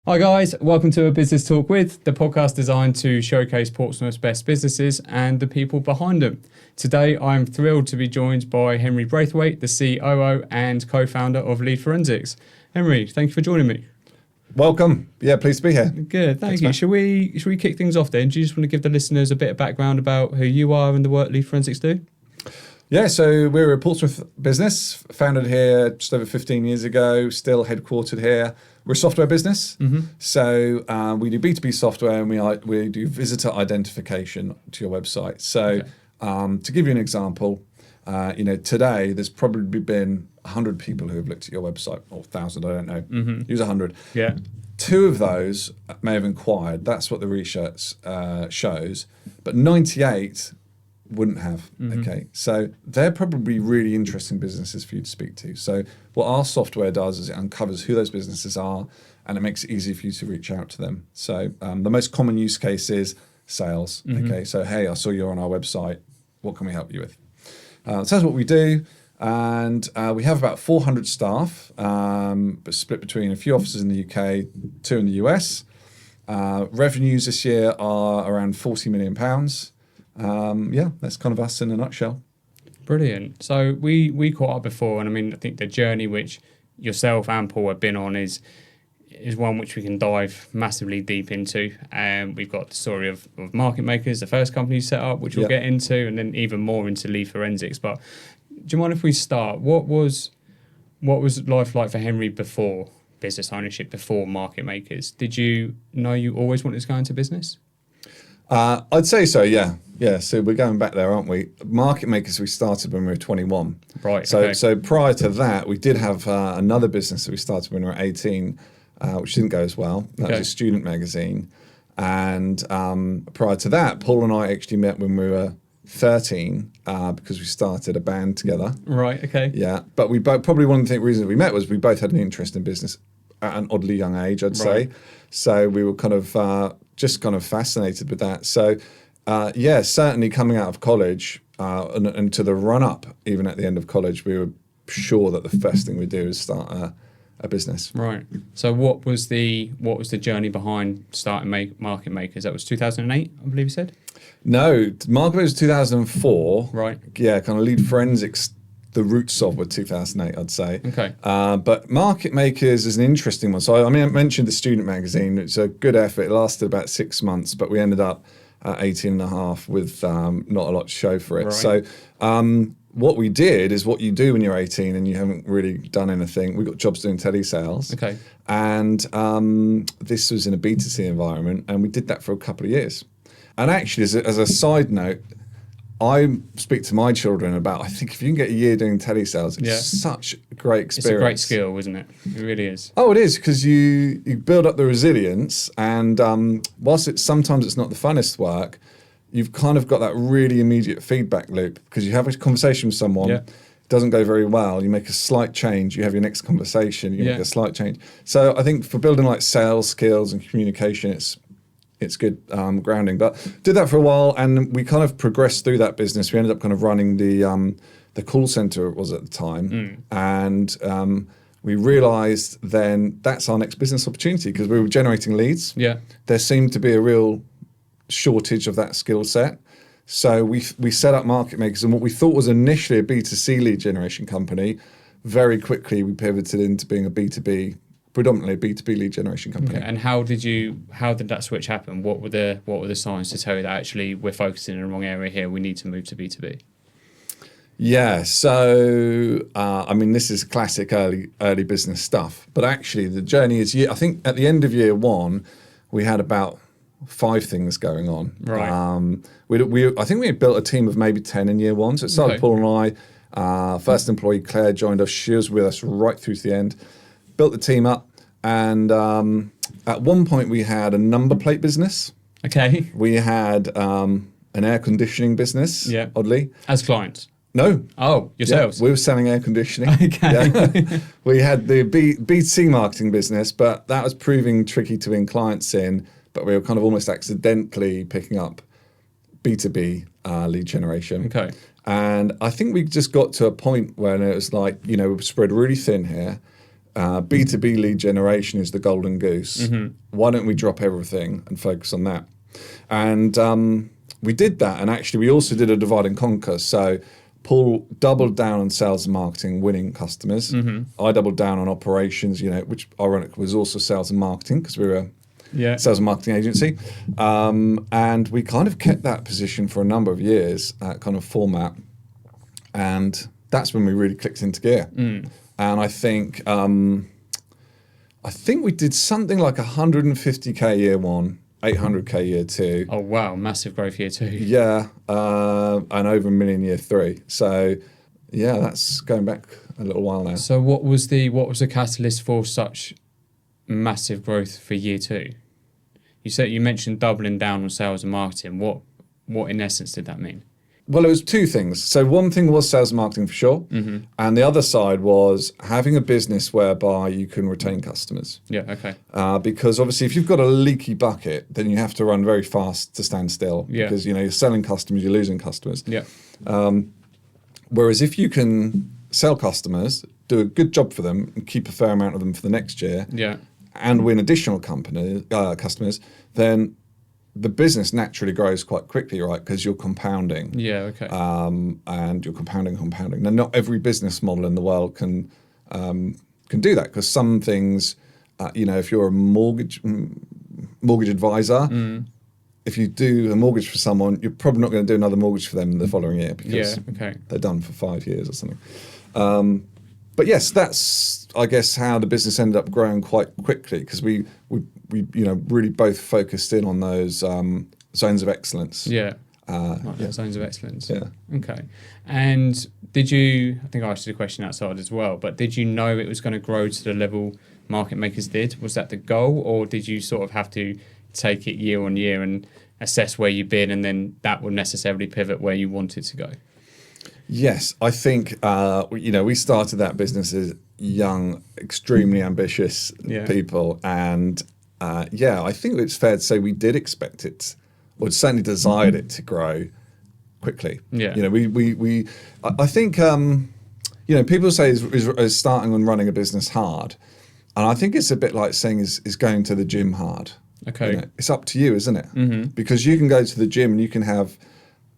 Hi guys, welcome to A Business Talk With, the podcast designed to showcase Portsmouth's best businesses and the people behind them. Today I'm thrilled to be joined by Henry Braithwaite, the COO and co-founder of Lead Forensics. Henry, thank you for joining me. Welcome. Yeah, pleased to be here. Good, thank you. Should we kick things off then? Do you just want to give the listeners a bit of background about who you are and the work Lead Forensics do? Yeah, so we're a Portsmouth business, founded here just over 15 years ago, still headquartered here. We're a software business, so we do B2B software and we do visitor identification to your website. So to give you an example, today there's probably been 100 people who have looked at your website, or 1,000, I don't know, use 100. Yeah. 2 of those may have inquired, that's what the research shows, but 98 wouldn't have. Okay, so they're probably really interesting businesses for you to speak to. So what our software does is it uncovers who those businesses are and it makes it easy for you to reach out to them. So the most common use case is sales. Okay, so hey, I saw you're on our website, what can we help you with? So that's what we do, and we have about 400 staff, but split between a few offices in the UK, 2 in the US. Revenues this year are around £40 million. That's kind of us in a nutshell. Brilliant. So we caught up before, and I think the journey which yourself and Paul have been on is one which we can dive massively deep into. We've got the story of Market Makers, the first company you set up, which we'll get into, and then even more into Lead Forensics. But do you mind if we start? What was life like for Henry before business ownership, before Market Makers? Did you know you always wanted to go into business? I'd say so, yeah. Yeah, so we're going back there, aren't we? Market Makers, we started when we were 21. Right, So prior to that, we did have another business that we started when we were 18, which didn't go as well. That was a student magazine. And prior to that, Paul and I actually met when we were 13 because we started a band together. Right, okay. Yeah, but we both, probably one of the reasons we met was we both had an interest in business at an oddly young age, I'd say. So we were kind of just kind of fascinated with that. So certainly coming out of college and to the run up, even at the end of college, we were sure that the first thing we do is start a business. Right. So what was the journey behind starting Market Makers? That was 2008, I believe you said? No, Market Makers was 2004. Right. Yeah, kind of Lead Forensics. The roots of were 2008, I'd say. Okay. But Market Makers is an interesting one. So I mentioned the student magazine. It's a good effort. It lasted about 6 months, but we ended up at 18 and a half with not a lot to show for it. Right. So what we did is what you do when you're 18 and you haven't really done anything. We got jobs doing telesales. Okay. And this was in a B2C environment, and we did that for a couple of years. And actually, as a side note, I speak to my children about, I think if you can get a year doing telesales, it's such a great experience. It's a great skill, isn't it? It really is. Oh, it is, because you build up the resilience, and whilst sometimes it's not the funnest work, you've kind of got that really immediate feedback loop, because you have a conversation with someone, it doesn't go very well, you make a slight change, you have your next conversation, you make a slight change. So I think for building like sales skills and communication, it's good grounding. But did that for a while, and we kind of progressed through that business. We ended up kind of running the call center it was at the time, and we realized then that's our next business opportunity, because we were generating leads. Yeah, there seemed to be a real shortage of that skill set. So we set up Market Makers, and what we thought was initially a B2C lead generation company, very quickly we pivoted into being a B2B, predominantly a B2B lead generation company. Okay. And how did that switch happen? What were the signs to tell you that actually we're focusing in the wrong area here, we need to move to B2B? Yeah, so this is classic early business stuff, but actually the journey is, I think at the end of year 1, we had about 5 things going on. Right. I think we had built a team of maybe 10 in year 1. So it started Paul and I. First employee Claire joined us. She was with us right through to the end. Built the team up, and at one point we had a number plate business. Okay. We had an air conditioning business. Yeah. Oddly, as clients. No. Oh, yourselves. Yeah, we were selling air conditioning. Okay. Yeah. We had the B2C marketing business, but that was proving tricky to win clients in. But we were kind of almost accidentally picking up B2B lead generation. Okay. And I think we just got to a point where it was like, we spread really thin here. B2B lead generation is the golden goose. Why don't we drop everything and focus on that? And we did that. And actually, we also did a divide and conquer. So Paul doubled down on sales and marketing, winning customers. I doubled down on operations, which ironically was also sales and marketing because we were a sales and marketing agency. And we kind of kept that position for a number of years, that kind of format. And that's when we really clicked into gear. And I think we did something like 150K year one, 800K year two. Oh wow, massive growth year two. Yeah, and over $1 million year three. So yeah, that's going back a little while now. So what was the catalyst for such massive growth for year two? You mentioned doubling down on sales and marketing. What in essence did that mean? Well, it was two things. So one thing was sales and marketing for sure. And the other side was having a business whereby you can retain customers. Yeah, okay. Because obviously if you've got a leaky bucket, then you have to run very fast to stand still. Yeah. Because, you're selling customers, you're losing customers. Yeah. Whereas if you can sell customers, do a good job for them and keep a fair amount of them for the next year. Yeah. And win additional customers, then the business naturally grows quite quickly, right? Because you're compounding. Yeah, okay. And you're compounding. Now, not every business model in the world can do that because some things, if you're a mortgage advisor, if you do a mortgage for someone, you're probably not going to do another mortgage for them the following year because they're done for 5 years or something. But yes, that's, I guess, how the business ended up growing quite quickly because we really both focused in on those zones of excellence. Yeah. Zones of excellence. Yeah. Okay. And did you, I think I asked you the question outside as well, but did you know it was going to grow to the level market makers did? Was that the goal, or did you sort of have to take it year on year and assess where you've been and then that would necessarily pivot where you wanted to go? Yes, I think, we started that business as young, extremely ambitious people. And I think it's fair to say we did expect it, or certainly desired it to grow quickly. Yeah. I think, people say is starting and running a business hard. And I think it's a bit like saying is going to the gym hard. Okay. It's up to you, isn't it? Because you can go to the gym and you can have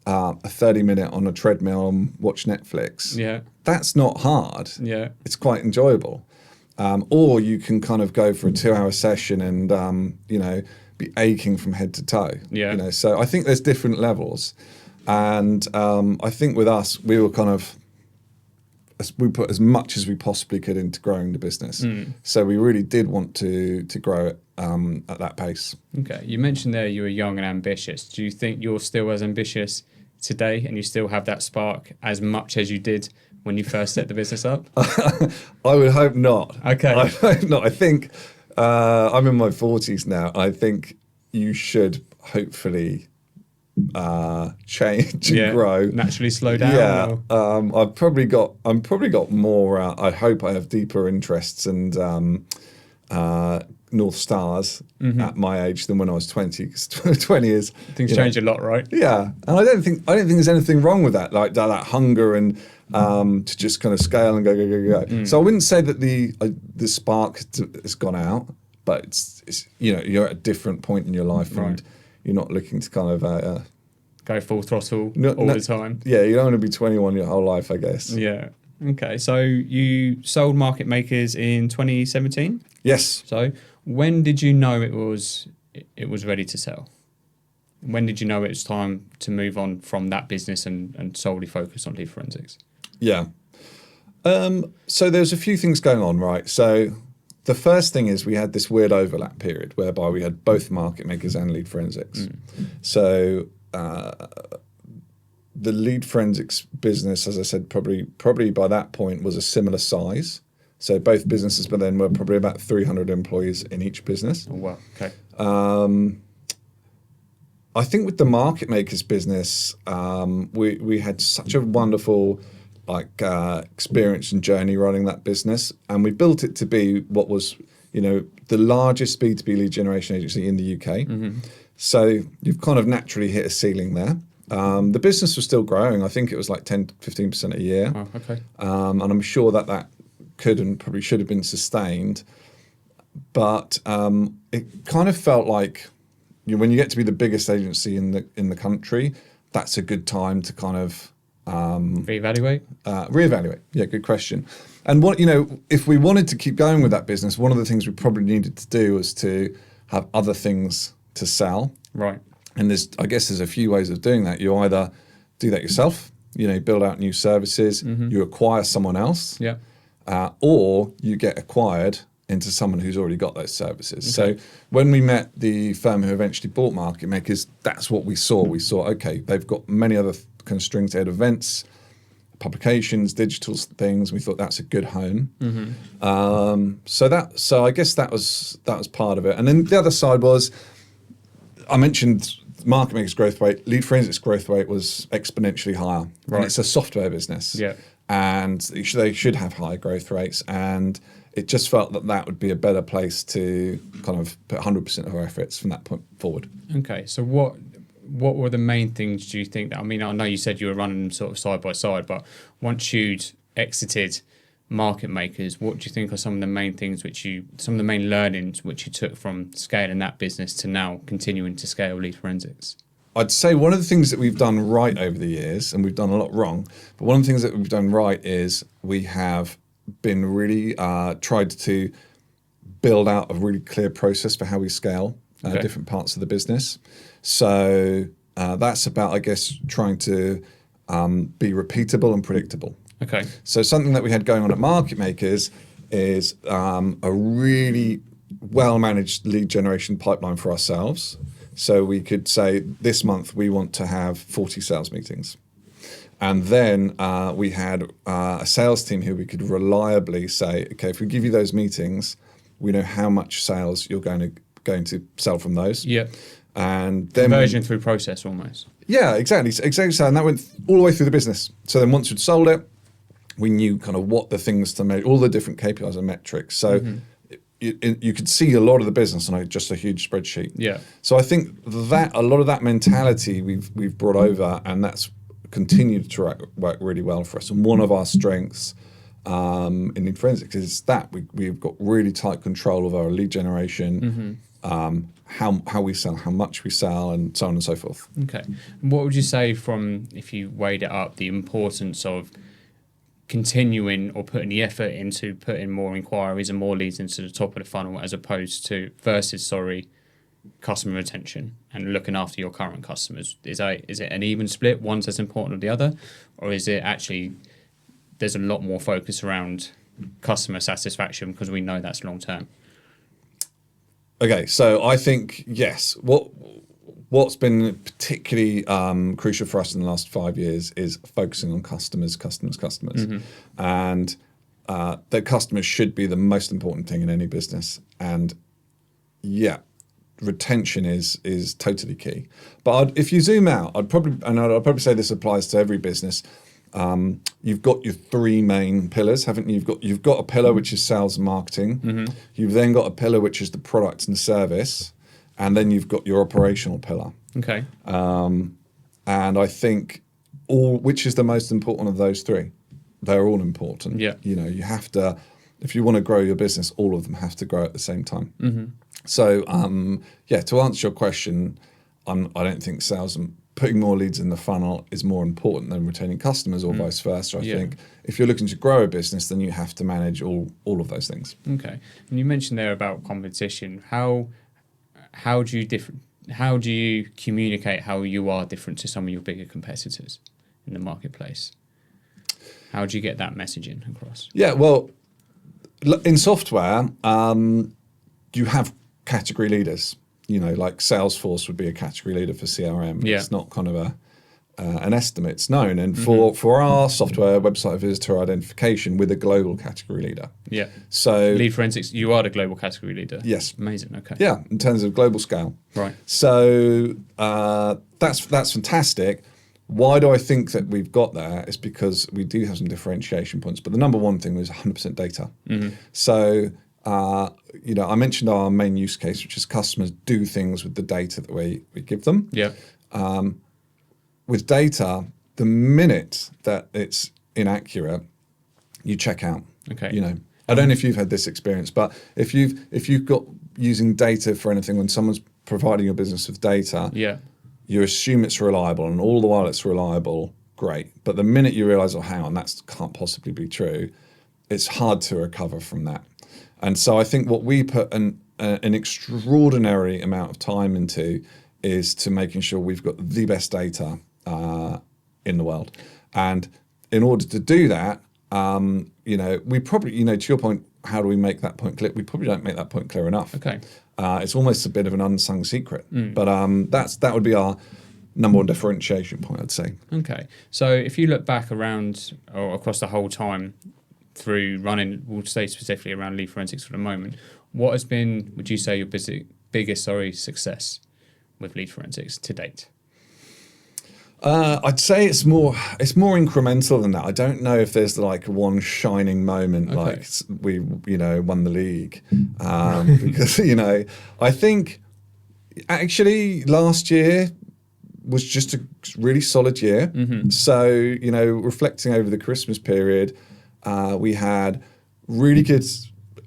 a 30-minute on a treadmill and watch Netflix. Yeah. That's not hard. Yeah. It's quite enjoyable. Or you can kind of go for a 2-hour session and, be aching from head to toe. Yeah. So I think there's different levels. And I think with us, we were we put as much as we possibly could into growing the business. So we really did want to grow it at that pace. Okay. You mentioned there you were young and ambitious. Do you think you're still as ambitious today and you still have that spark as much as you did when you first set the business up? I would hope not. Okay. I hope not. I think I'm in my 40s now. I think you should hopefully change and grow. Naturally slow down. Yeah. I'm probably got more. I hope I have deeper interests and North Stars at my age than when I was 20. Because 20 is things change a lot, right? Yeah, and I don't think there's anything wrong with that. Like that hunger and to just kind of scale and go. So I wouldn't say that the spark has gone out, but it's you're at a different point in your life and you're not looking to kind of go full throttle the time. Yeah, you don't want to be 21 your whole life, I guess. Yeah. Okay, so you sold Market Makers in 2017? Yes. So when did you know it was ready to sell? When did you know it was time to move on from that business and solely focus on lead forensics? Yeah. So there's a few things going on, right? So the first thing is we had this weird overlap period whereby we had both Market Makers and lead forensics. So the lead forensics business, as I said, probably by that point was a similar size. So both businesses, but then were probably about 300 employees in each business. Oh, wow. Okay. I think with the Market Makers business, we had such a wonderful experience and journey running that business, and we built it to be what was the largest B2B lead generation agency in the UK. So you've kind of naturally hit a ceiling there. The business was still growing. I think it was like 10 to 15% a year. Oh, okay. And I'm sure that could and probably should have been sustained. But it kind of felt like when you get to be the biggest agency in the country, that's a good time to kind of reevaluate. Reevaluate. Yeah, good question. And if we wanted to keep going with that business, one of the things we probably needed to do was to have other things to sell. Right. And I guess there's a few ways of doing that. You either do that yourself, build out new services, you acquire someone else, or you get acquired into someone who's already got those services. Okay. So when we met the firm who eventually bought Market Makers, that's what we saw. We saw, okay, they've got many other kind of strings to add, events, publications, digital things. We thought that's a good home. So I guess that was part of it. And then the other side was, I mentioned Market Makers growth rate. Lead Forensics growth rate was exponentially higher. Right. And it's a software business. Yeah. And they should have higher growth rates. And it just felt that would be a better place to kind of put 100% of our efforts from that point forward. Okay. So what were the main things, do you think? I mean, I know you said you were running them sort of side by side, but once you'd exited Market Makers, what do you think are some of the main things some of the main learnings which you took from scaling that business to now continuing to scale Lead Forensics? I'd say one of the things that we've done right over the years, and we've done a lot wrong, but one of the things that we've done right is we have been really tried to build out a really clear process for how we scale different parts of the business. So that's about, I guess, trying to be repeatable and predictable. Okay. So something that we had going on at Market Makers is a really well-managed lead generation pipeline for ourselves. So we could say this month we want to have 40 sales meetings. And then we had a sales team who we could reliably say, okay, if we give you those meetings, we know how much sales you're going to sell from those. Yeah. And then conversion through process almost. Yeah, exactly. So, and that went all the way through the business. So then once we'd sold it, we knew kind of what the things to make, all the different KPIs and metrics. So you could see a lot of the business on just a huge spreadsheet. Yeah. So I think that a lot of that mentality we've brought over, and that's continued to work really well for us. And one of our strengths in Lead Forensics is that we've got really tight control of our lead generation, how we sell, how much we sell, and so on and so forth. Okay. What would you say if you weighed it up, the importance of continuing or putting the effort into putting more inquiries and more leads into the top of the funnel as opposed to customer retention and looking after your current customers? Is it an even split? One's as important as the other? Or is it actually there's a lot more focus around customer satisfaction because we know that's long term? Okay, so I think, yes, what's been particularly crucial for us in the last 5 years is focusing on customers. And the customers should be the most important thing in any business. And yeah, retention is totally key. But if you zoom out, I'd probably say this applies to every business. You've got your three main pillars, haven't you? You've got a pillar which is sales and marketing. You've then got a pillar which is the product and service, and then you've got your operational pillar. Okay. And I think which is the most important of those three? They're all important. Yeah. You have to, if you want to grow your business, all of them have to grow at the same time. So to answer your question, I don't think sales and putting more leads in the funnel is more important than retaining customers, or vice versa. I think if you're looking to grow a business, then you have to manage all of those things. Okay. And you mentioned there about competition. How do you communicate how you are different to some of your bigger competitors in the marketplace? How do you get that messaging across? Yeah, well, in software, you have category leaders. Like Salesforce would be a category leader for CRM. Yeah. It's not kind of an estimate, it's known. And for our software website visitor identification, we're the global category leader. Yeah. So Lead Forensics, you are the global category leader. Yes. Amazing. Okay. Yeah, in terms of global scale. Right. So that's fantastic. Why do I think that we've got there? Is because we do have some differentiation points. But the number one thing was 100% data. So I mentioned our main use case, which is customers do things with the data that we give them. Yeah. With data, the minute that it's inaccurate, you check out. Okay. You know, I don't know if you've had this experience, but if you've got using data for anything, when someone's providing your business with data, Yeah. you assume it's reliable, and all the while it's reliable, great. But the minute you realise, oh, hang on, that can't possibly be true, it's hard to recover from that. And so I think what we put an extraordinary amount of time into is to making sure we've got the best data in the world. And in order to do that, we probably, to your point, how do we make that point clear? We probably don't make that point clear enough. Okay. It's almost a bit of an unsung secret, but that would be our number one differentiation point, I'd say. Okay. So if you look back around or across the whole time through running, we'll stay specifically around Lead Forensics for the moment, what has been, would you say, your biggest success with Lead Forensics to date? I'd say it's more incremental than that. I don't know if there's like one shining moment, like we won the league, because I think actually last year was just a really solid year. Mm-hmm. So reflecting over the Christmas period, we had really good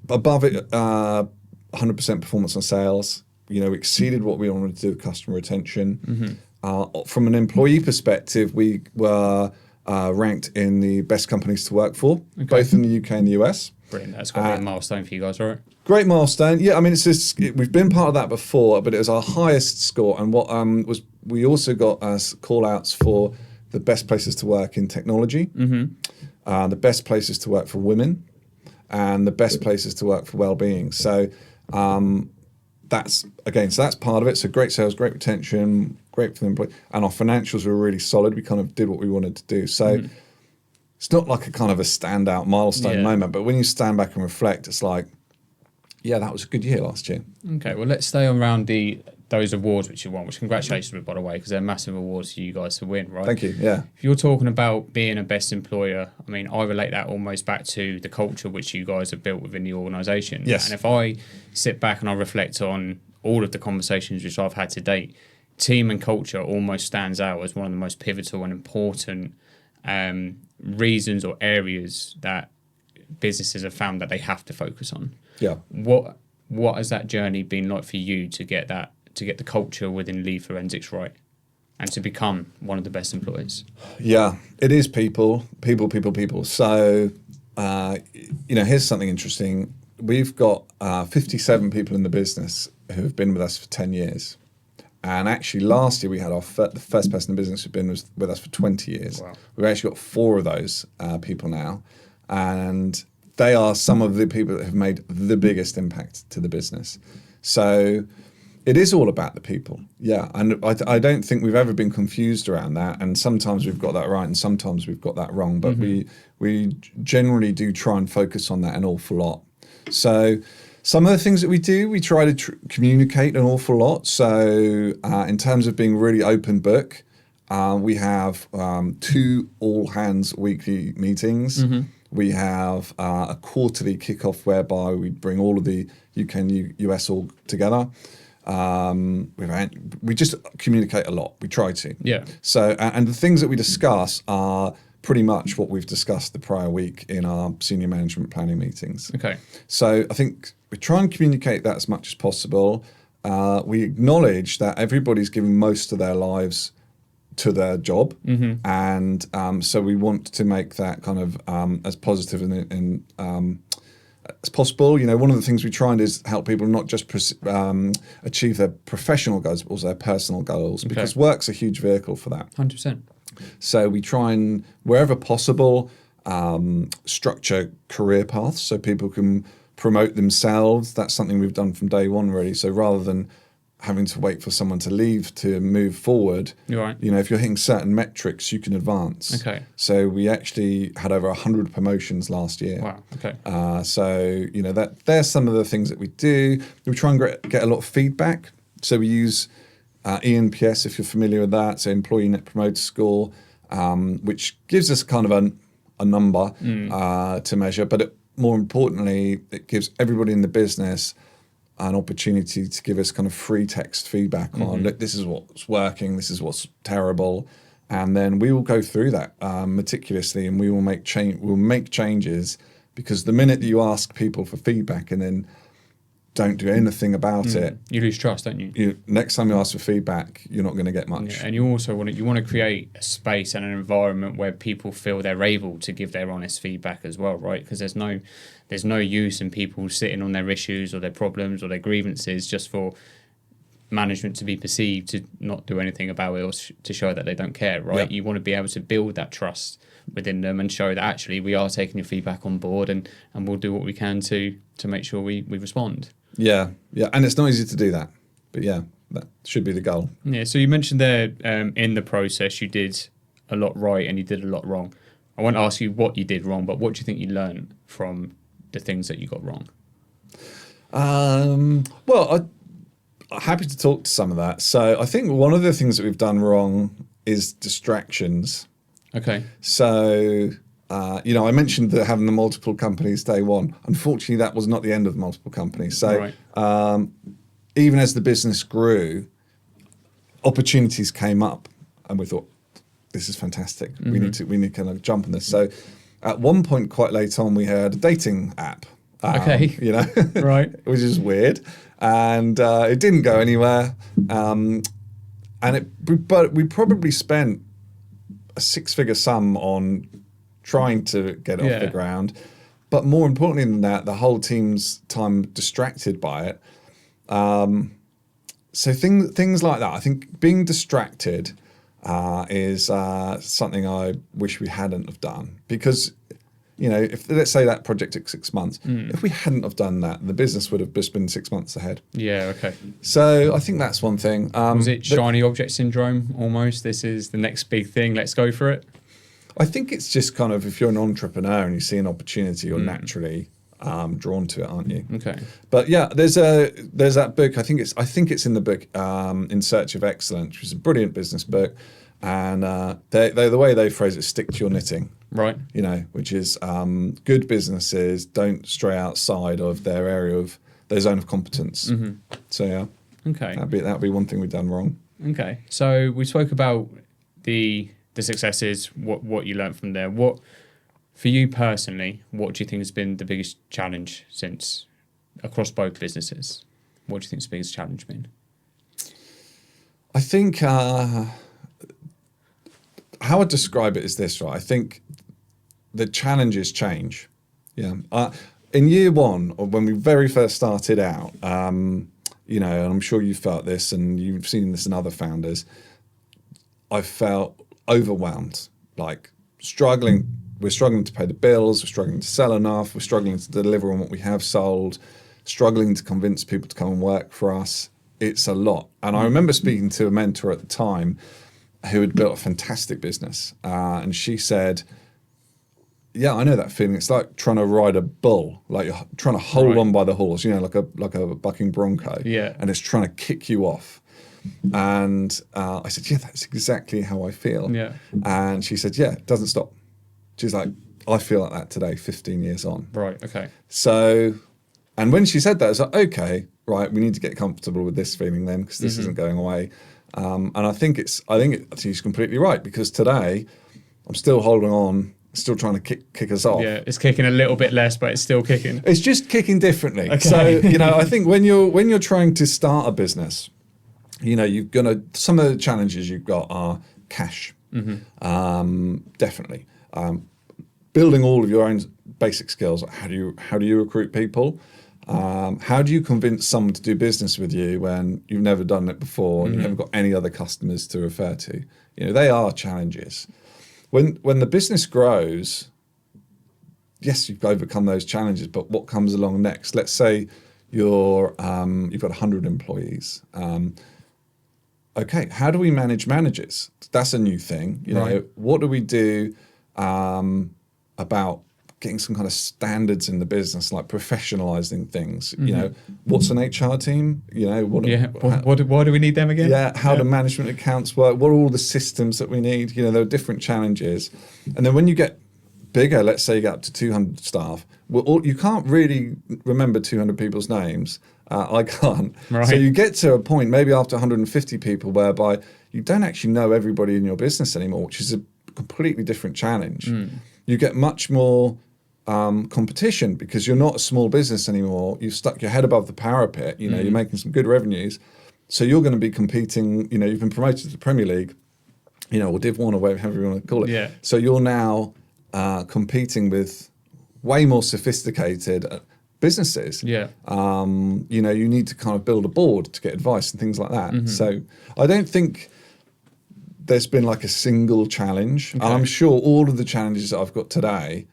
above it 100% performance on sales. We exceeded what we wanted to do with customer retention. Mm-hmm. From an employee perspective, we were ranked in the best companies to work for, both in the UK and the US. Brilliant. That's got to be a milestone for you guys, right? Great milestone. Yeah, I mean, we've been part of that before, but it was our highest score. And what we also got call outs for the best places to work in technology, the best places to work for women, and the best places to work for well-being. So that's part of it. So great sales, great retention, great for the employee, and our financials were really solid. We kind of did what we wanted to do. So it's not like a kind of a standout milestone moment, but when you stand back and reflect, it's like, yeah, that was a good year last year. Okay, well, let's stay around those awards which you won, which congratulations with, by the way, because they're massive awards for you guys to win, right? Thank you, yeah. If you're talking about being a best employer, I mean, I relate that almost back to the culture which you guys have built within the organisation. Yes. And if I sit back and I reflect on all of the conversations which I've had to date, team and culture almost stands out as one of the most pivotal and important reasons or areas that businesses have found that they have to focus on. Yeah. What has that journey been like for you to get the culture within Lead Forensics right and to become one of the best employers? Yeah, it is people. So, here's something interesting. We've got 57 people in the business who have been with us for 10 years. And actually last year we had the first person in business who'd been with us for 20 years. Wow. We've actually got 4 of those people now. And they are some of the people that have made the biggest impact to the business. So it is all about the people. Yeah. And I don't think we've ever been confused around that. And sometimes we've got that right and sometimes we've got that wrong. But we generally do try and focus on that an awful lot. So some of the things that we do, we try to communicate an awful lot. So in terms of being really open book, we have 2 all-hands weekly meetings. Mm-hmm. We have a quarterly kickoff whereby we bring all of the UK and US all together. We just communicate a lot. We try to. Yeah. So, and the things that we discuss are pretty much what we've discussed the prior week in our senior management planning meetings. Okay. So I think we try and communicate that as much as possible. We acknowledge that everybody's giving most of their lives to their job. Mm-hmm. And so we want to make that kind of as positive and as possible. One of the things we try and do is help people not just achieve their professional goals, but also their personal goals, because work's a huge vehicle for that. 100%. So we try and, wherever possible, structure career paths so people can promote themselves. That's something we've done from day one, really. So rather than having to wait for someone to leave to move forward, you're right. If you're hitting certain metrics, you can advance. Okay. So we actually had over 100 promotions last year. Wow. Okay. So there's some of the things that we do. We try and get a lot of feedback. So we use ENPS, if you're familiar with that, so Employee Net Promoter Score, which gives us kind of a number to measure, but more importantly, it gives everybody in the business an opportunity to give us kind of free text feedback on, look, this is what's working, this is what's terrible, and then we will go through that meticulously, and we will make changes because the minute that you ask people for feedback and then don't do anything about it, you lose trust, don't you? Next time you ask for feedback, you're not going to get much. Yeah, and you also want to create a space and an environment where people feel they're able to give their honest feedback as well, right? Because there's no use in people sitting on their issues or their problems or their grievances just for management to be perceived to not do anything about it or to show that they don't care, right? Yep. You want to be able to build that trust within them and show that actually we are taking your feedback on board and we'll do what we can to make sure we respond. Yeah, and it's not easy to do that, but yeah, that should be the goal. Yeah, so you mentioned there in the process you did a lot right and you did a lot wrong. I won't ask you what you did wrong, but what do you think you learned from the things that you got wrong? Well, I'm happy to talk to some of that. So I think one of the things that we've done wrong is distractions. Okay. So, I mentioned that having the multiple companies day one. Unfortunately, that was not the end of the multiple companies. So even as the business grew, opportunities came up and we thought, this is fantastic. We need to kind of jump on this. So at one point quite late on, we had a dating app. Okay. Right. Which is weird. And it didn't go anywhere. But we probably spent a 6-figure sum on trying to get it off the ground. But more importantly than that, the whole team's time distracted by it. So things like that. I think being distracted is something I wish we hadn't have done. Because, if let's say that project took 6 months, if we hadn't have done that, the business would have just been 6 months ahead. Yeah, okay. So I think that's one thing. Was it shiny object syndrome almost? This is the next big thing, let's go for it? I think it's just kind of, if you're an entrepreneur and you see an opportunity, you're naturally drawn to it, aren't you? Okay. But yeah, there's that book. I think it's in the book, In Search of Excellence, which is a brilliant business book, and the way they phrase it, stick to your knitting. Right. Which is good businesses don't stray outside of their area of their zone of competence. Mm-hmm. So yeah. Okay. That'd be one thing we've done wrong. Okay. So we spoke about the successes, what you learned from there. What, for you personally, what do you think has been the biggest challenge since across both businesses? What do you think the biggest challenge been? I think how I describe it is this, right? I think the challenges change. Yeah. In year one, or when we very first started out, and I'm sure you felt this and you've seen this in other founders, I felt overwhelmed, like struggling. We're struggling to pay the bills. We're struggling to sell enough. We're struggling to deliver on what we have sold, struggling to convince people to come and work for us. It's a lot. And I remember speaking to a mentor at the time who had built a fantastic business. And she said, yeah, I know that feeling. It's like trying to ride a bull, like you're trying to hold on by the horse, like a bucking bronco. Yeah. And it's trying to kick you off. And I said, yeah, that's exactly how I feel. Yeah. And she said, yeah, it doesn't stop. She's like, I feel like that today, 15 years on. Right, okay. So, and when she said that, I was like, okay, right, we need to get comfortable with this feeling then, because this isn't going away. And I think she's completely right, because today I'm still holding on, still trying to kick us off. Yeah, it's kicking a little bit less, but it's still kicking. It's just kicking differently. Okay. So, I think when you're trying to start a business, some of the challenges you've got are cash. Definitely. Building all of your own basic skills. How do you recruit people? How do you convince someone to do business with you when you've never done it before and you haven't got any other customers to refer to? They are challenges. When the business grows, yes, you've overcome those challenges, but what comes along next? Let's say you've got 100 employees. Okay, how do we manage managers? That's a new thing. Right. What do we do about getting some kind of standards in the business, like professionalizing things? What's an HR team? Why do we need them again? Yeah, how do management accounts work? What are all the systems that we need? There are different challenges. And then when you get bigger, let's say you get up to 200 staff, you can't really remember 200 people's names. I can't. Right. So you get to a point, maybe after 150 people, whereby you don't actually know everybody in your business anymore, which is a completely different challenge. You get much more competition because you're not a small business anymore. You've stuck your head above the parapet. You're making some good revenues. So you're going to be competing, you've been promoted to the Premier League, or Div 1 or whatever you want to call it. Yeah. So you're now competing with way more sophisticated businesses. Yeah. You need to kind of build a board to get advice and things like that. So I don't think there's been like a single challenge. Okay. And I'm sure all of the challenges that I've got today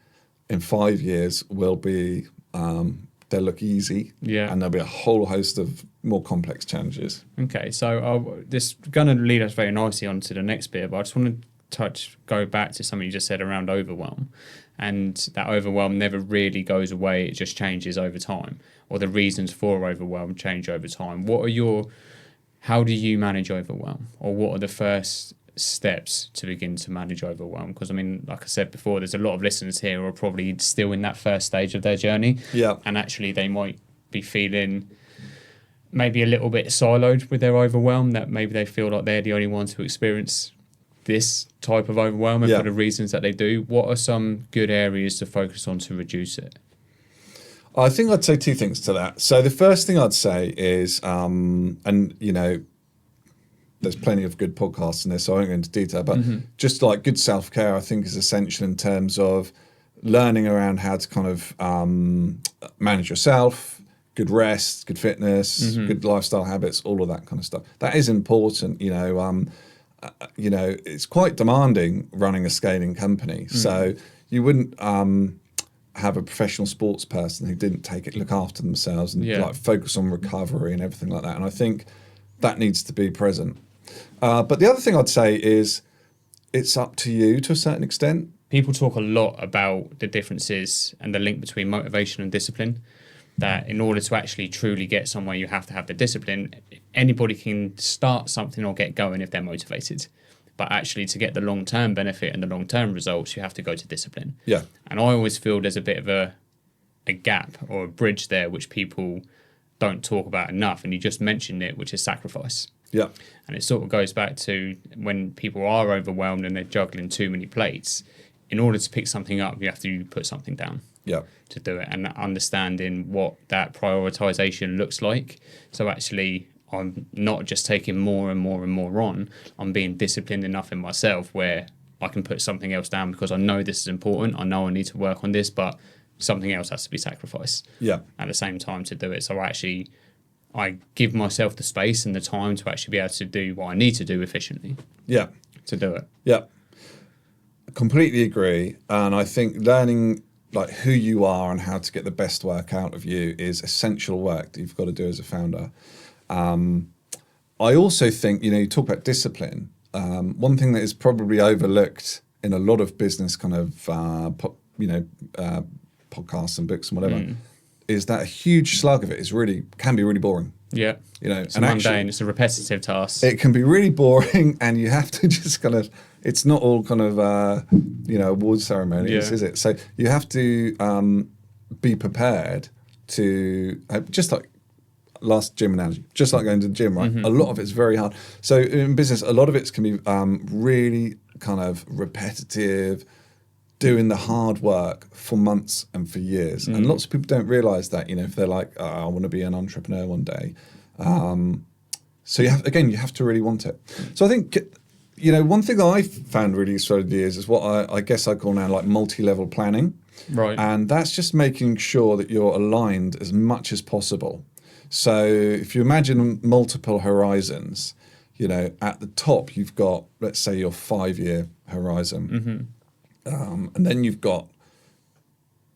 in 5 years will be, they'll look easy. Yeah. And there'll be a whole host of more complex challenges. Okay, so this is going to lead us very nicely on to the next bit, but I just want to go back to something you just said around overwhelm. And that overwhelm never really goes away, it just changes over time. Or the reasons for overwhelm change over time. How do you manage overwhelm? Or what are the first steps to begin to manage overwhelm? Because like I said before, there's a lot of listeners here who are probably still in that first stage of their journey. Yeah. And actually they might be feeling maybe a little bit siloed with their overwhelm, that maybe they feel like they're the only ones who experience this type of overwhelm and for the reasons that they do. What are some good areas to focus on to reduce it? I think I'd say two things to that. So the first thing I'd say is, there's plenty of good podcasts in this, so I won't go into detail, but just like good self-care, I think is essential in terms of learning around how to kind of manage yourself, good rest, good fitness, good lifestyle habits, all of that kind of stuff. That is important. It's quite demanding running a scaling company. So you wouldn't have a professional sports person who didn't look after themselves and focus on recovery and everything like that. And I think that needs to be present. But the other thing I'd say is it's up to you to a certain extent. People talk a lot about the differences and the link between motivation and discipline. That in order to actually truly get somewhere, you have to have the discipline. Anybody can start something or get going if they're motivated. But actually, to get the long-term benefit and the long-term results, you have to go to discipline. Yeah. And I always feel there's a bit of a gap or a bridge there which people don't talk about enough. And you just mentioned it, which is sacrifice. Yeah. And it sort of goes back to when people are overwhelmed and they're juggling too many plates. In order to pick something up, you have to put something down. Yeah. To do it, and understanding what that prioritization looks like. So actually, I'm not just taking more and more and more on. I'm being disciplined enough in myself where I can put something else down because I know this is important. I know I need to work on this, but something else has to be sacrificed. Yeah. At the same time to do it. So I give myself the space and the time to actually be able to do what I need to do efficiently. Yeah. To do it. Yeah. Completely agree. And I think learning like who you are and how to get the best work out of you is essential work that you've got to do as a founder. I also think, you talk about discipline. One thing that is probably overlooked in a lot of business kind of, podcasts and books and whatever, is that a huge slug of it can be really boring. Yeah. It's mundane, actually, it's a repetitive task. It can be really boring and you have to just kind of, it's not all kind of, award ceremonies, is it? So you have to be prepared to, just like last gym analogy, just like going to the gym, right? A lot of it's very hard. So in business, a lot of it can be really kind of repetitive, doing the hard work for months and for years. And lots of people don't realize that, if they're like, oh, I want to be an entrepreneur one day. So you have to really want it. So I think, one thing I found really useful over the years is what I guess I call now like multi-level planning. Right. And that's just making sure that you're aligned as much as possible. So if you imagine multiple horizons, at the top you've got, let's say, your 5-year horizon. And then you've got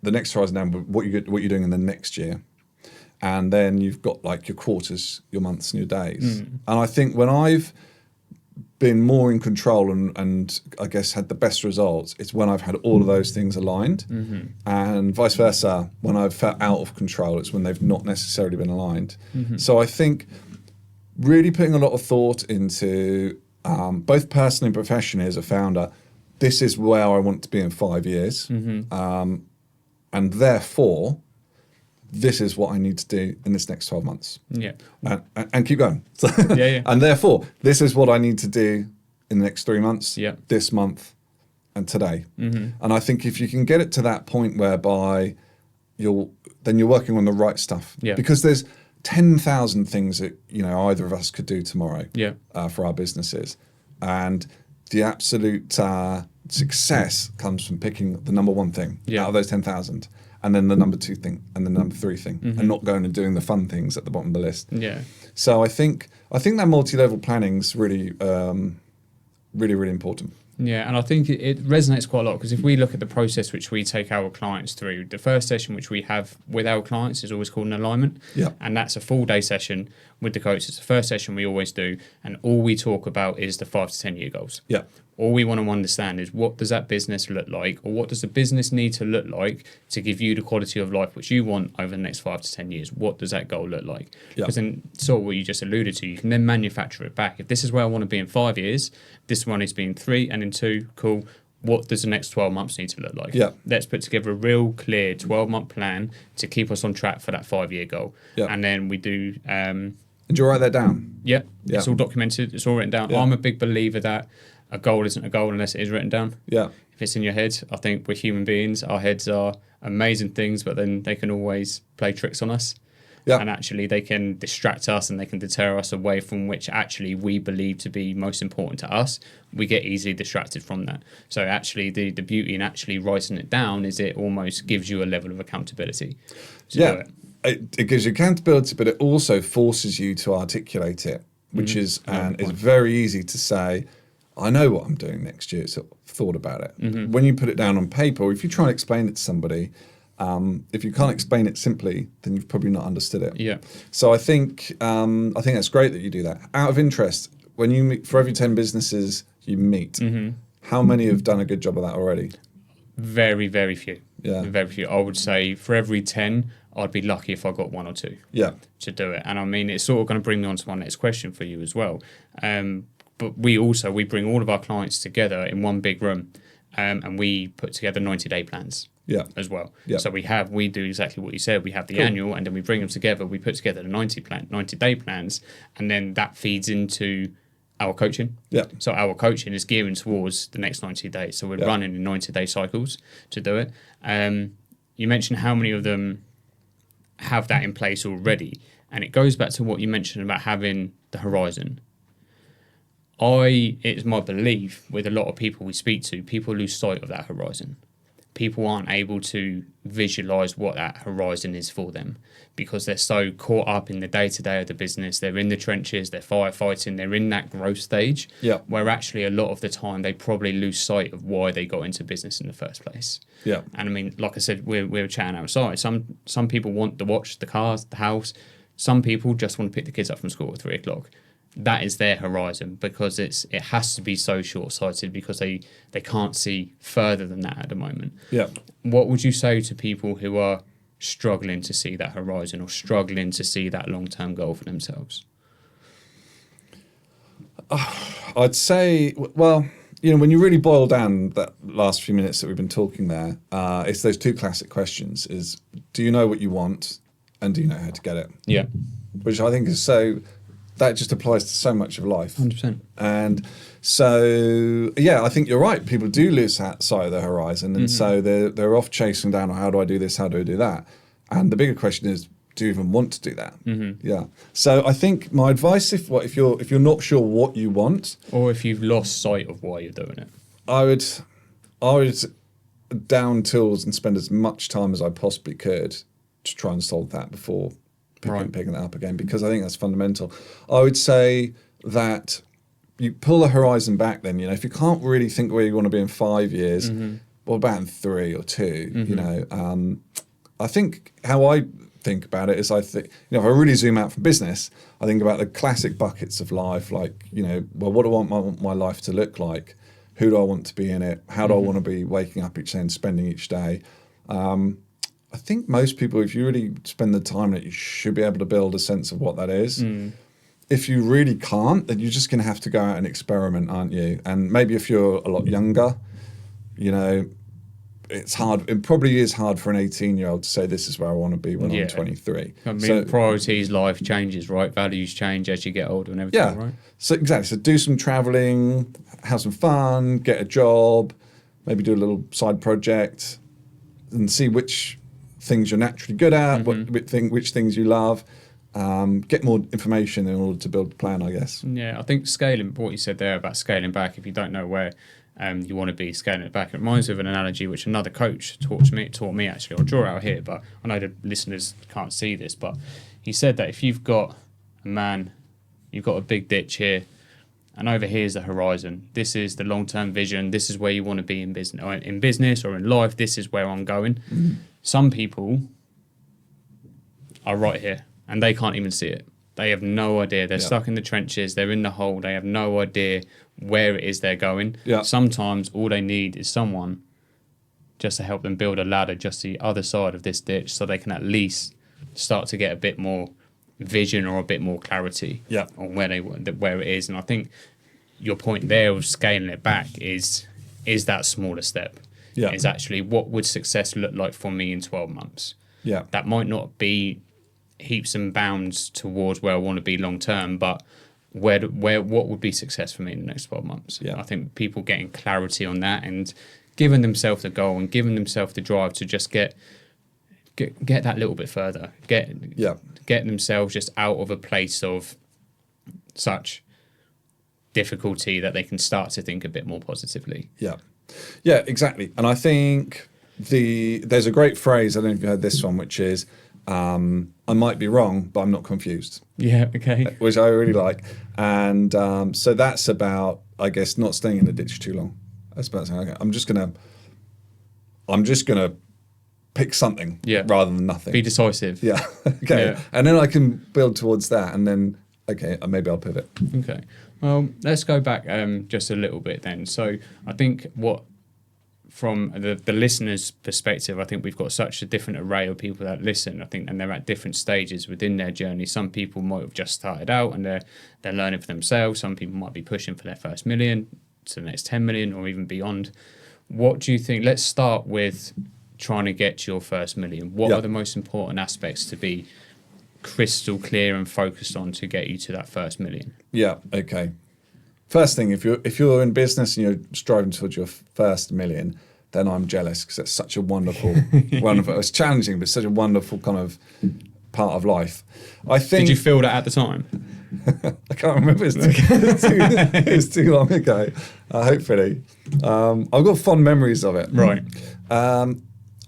the next horizon down, what you're doing in the next year. And then you've got like your quarters, your months and your days. And I think when I've been more in control and I guess had the best results, it's when I've had all of those things aligned. And vice versa, when I've felt out of control, it's when they've not necessarily been aligned. So I think really putting a lot of thought into both personally and professionally as a founder, this is where I want to be in 5 years. And therefore, this is what I need to do in this next 12 months. Yeah. And keep going. Yeah. And therefore, this is what I need to do in the next 3 months, Yeah. this month, and today. And I think if you can get it to that point whereby you're working on the right stuff, because there's 10,000 things that either of us could do tomorrow for our businesses, and the absolute success comes from picking the number one thing out of those 10,000, and then the number two thing, and the number three thing, and not going and doing the fun things at the bottom of the list. So I think that multi-level planning is really, really important. Yeah, and I think it resonates quite a lot, because if we look at the process which we take our clients through, the first session which we have with our clients is always called an alignment. And that's a full day session with the coach. It's the first session we always do, and all we talk about is the 5 to 10 year goals. All we want to understand is, what does that business look like, or what does the business need to look like to give you the quality of life which you want over the next 5 to 10 years? What does that goal look like? Because then, sort of what you just alluded to, you can then manufacture it back. If this is where I want to be in 5 years, this one is being 3, and in 2, cool. What does the next 12 months need to look like? Let's put together a real clear 12-month plan to keep us on track for that 5-year goal. And then we do... and you write that down? It's all documented. It's all written down. I'm a big believer that a goal isn't a goal unless it is written down. If it's in your head, I think we're human beings. Our heads are amazing things, but then they can always play tricks on us. And actually they can distract us, and they can deter us away from which actually we believe to be most important to us. We get easily distracted from that. So actually the beauty in actually writing it down is it almost gives you a level of accountability to do it. It gives you accountability, but it also forces you to articulate it, which is, and it's very easy to say, I know what I'm doing next year, so I've thought about it. When you put it down on paper, or if you try and explain it to somebody, if you can't explain it simply, then you've probably not understood it. So I think that's great that you do that. Out of interest, when you meet, for every 10 businesses you meet, how many have done a good job of that already? Very, very few. Very few. I would say for every 10, I'd be lucky if I got 1 or 2 to do it. And I mean, it's sort of going to bring me on to my next question for you as well. But we bring all of our clients together in one big room, and we put together 90-day plans as well. So we do exactly what you said. We have the annual, and then we bring them together. We put together the 90-day plans, and then that feeds into our coaching. So our coaching is gearing towards the next 90 days. So we're running in 90-day cycles to do it. You mentioned how many of them have that in place already, and it goes back to what you mentioned about having the horizon. It's my belief with a lot of people we speak to, people lose sight of that horizon. People aren't able to visualize what that horizon is for them, because they're so caught up in the day-to-day of the business. They're in the trenches, they're firefighting, they're in that growth stage, where actually a lot of the time they probably lose sight of why they got into business in the first place. And I mean, like I said, we're chatting outside. Some people want the watch, the cars, the house. Some people just want to pick the kids up from school at 3 o'clock. That is their horizon, because it has to be so short-sighted, because they can't see further than that at the moment. What would you say to people who are struggling to see that horizon, or struggling to see that long-term goal for themselves? I'd say, well, when you really boil down that last few minutes that we've been talking there, it's those 2 classic questions: is, do you know what you want, and do you know how to get it? Which I think is so... That just applies to so much of life. 100%. And so, I think you're right. People do lose that sight of the horizon. And so they're off chasing down, how do I do this? How do I do that? And the bigger question is, do you even want to do that? So I think my advice, if you're not sure what you want, or if you've lost sight of why you're doing it, I would down tools and spend as much time as I possibly could to try and solve that before picking that up again, because I think that's fundamental. I would say that you pull the horizon back then, if you can't really think where you want to be in 5 years, what about in 3 or 2? I think how I think about it is, I think, if I really zoom out from business, I think about the classic buckets of life, like, well, what do I want my life to look like? Who do I want to be in it? How do I want to be waking up each day and spending each day? I think most people, if you really spend the time in it, you should be able to build a sense of what that is. If you really can't, then you're just going to have to go out and experiment, aren't you? And maybe if you're a lot younger, it's hard. It probably is hard for an 18-year-old to say, this is where I want to be when I'm 23. I mean, priorities, life changes, right? Values change as you get older and everything, right? So exactly. So do some traveling, have some fun, get a job, maybe do a little side project and see which things you're naturally good at, which things you love. Get more information in order to build a plan, I guess. Yeah, I think scaling, what you said there about scaling back, if you don't know where you want to be, scaling it back. It reminds me of an analogy which another coach taught me actually. I'll draw it out here, but I know the listeners can't see this, but he said that if you've got you've got a big ditch here, and over here is the horizon. This is the long-term vision. This is where you want to be in business or in life. This is where I'm going. Some people are right here, and they can't even see it. They have no idea. They're stuck in the trenches. They're in the hole. They have no idea where it is they're going. Yeah. Sometimes all they need is someone just to help them build a ladder just the other side of this ditch, so they can at least start to get a bit more vision or a bit more clarity on where it is. And I think your point there of scaling it back is that smaller step. Is actually, what would success look like for me in 12 months? That might not be heaps and bounds towards where I want to be long term, but what would be success for me in the next 12 months? I think people getting clarity on that and giving themselves the goal and giving themselves the drive to just get that little bit further, get themselves just out of a place of such difficulty that they can start to think a bit more positively. Yeah, exactly. And I think there's a great phrase, I don't know if you heard this one, which is, I might be wrong, but I'm not confused. Yeah, okay. Which I really like. And so that's about, I guess, not staying in the ditch too long. That's about saying, okay, I'm just gonna pick something rather than nothing. Be decisive. Yeah. Okay. Yeah. And then I can build towards that, and then maybe I'll pivot. Okay. Well, let's go back just a little bit then. So I think from the listener's perspective, I think we've got such a different array of people that listen, I think, and they're at different stages within their journey. Some people might have just started out and they're learning for themselves. Some people might be pushing for their first million to the next 10 million or even beyond. What do you think? Let's start with trying to get to your first million. What are the most important aspects to be crystal clear and focused on to get you to that first million? Yeah, okay. First thing, if you're in business and you're striving towards your first million, then I'm jealous, because it's such a wonderful, it's challenging, but such a wonderful kind of part of life. I think. Did you feel that at the time? I can't remember. It's too long ago. Hopefully, I've got fond memories of it. Right.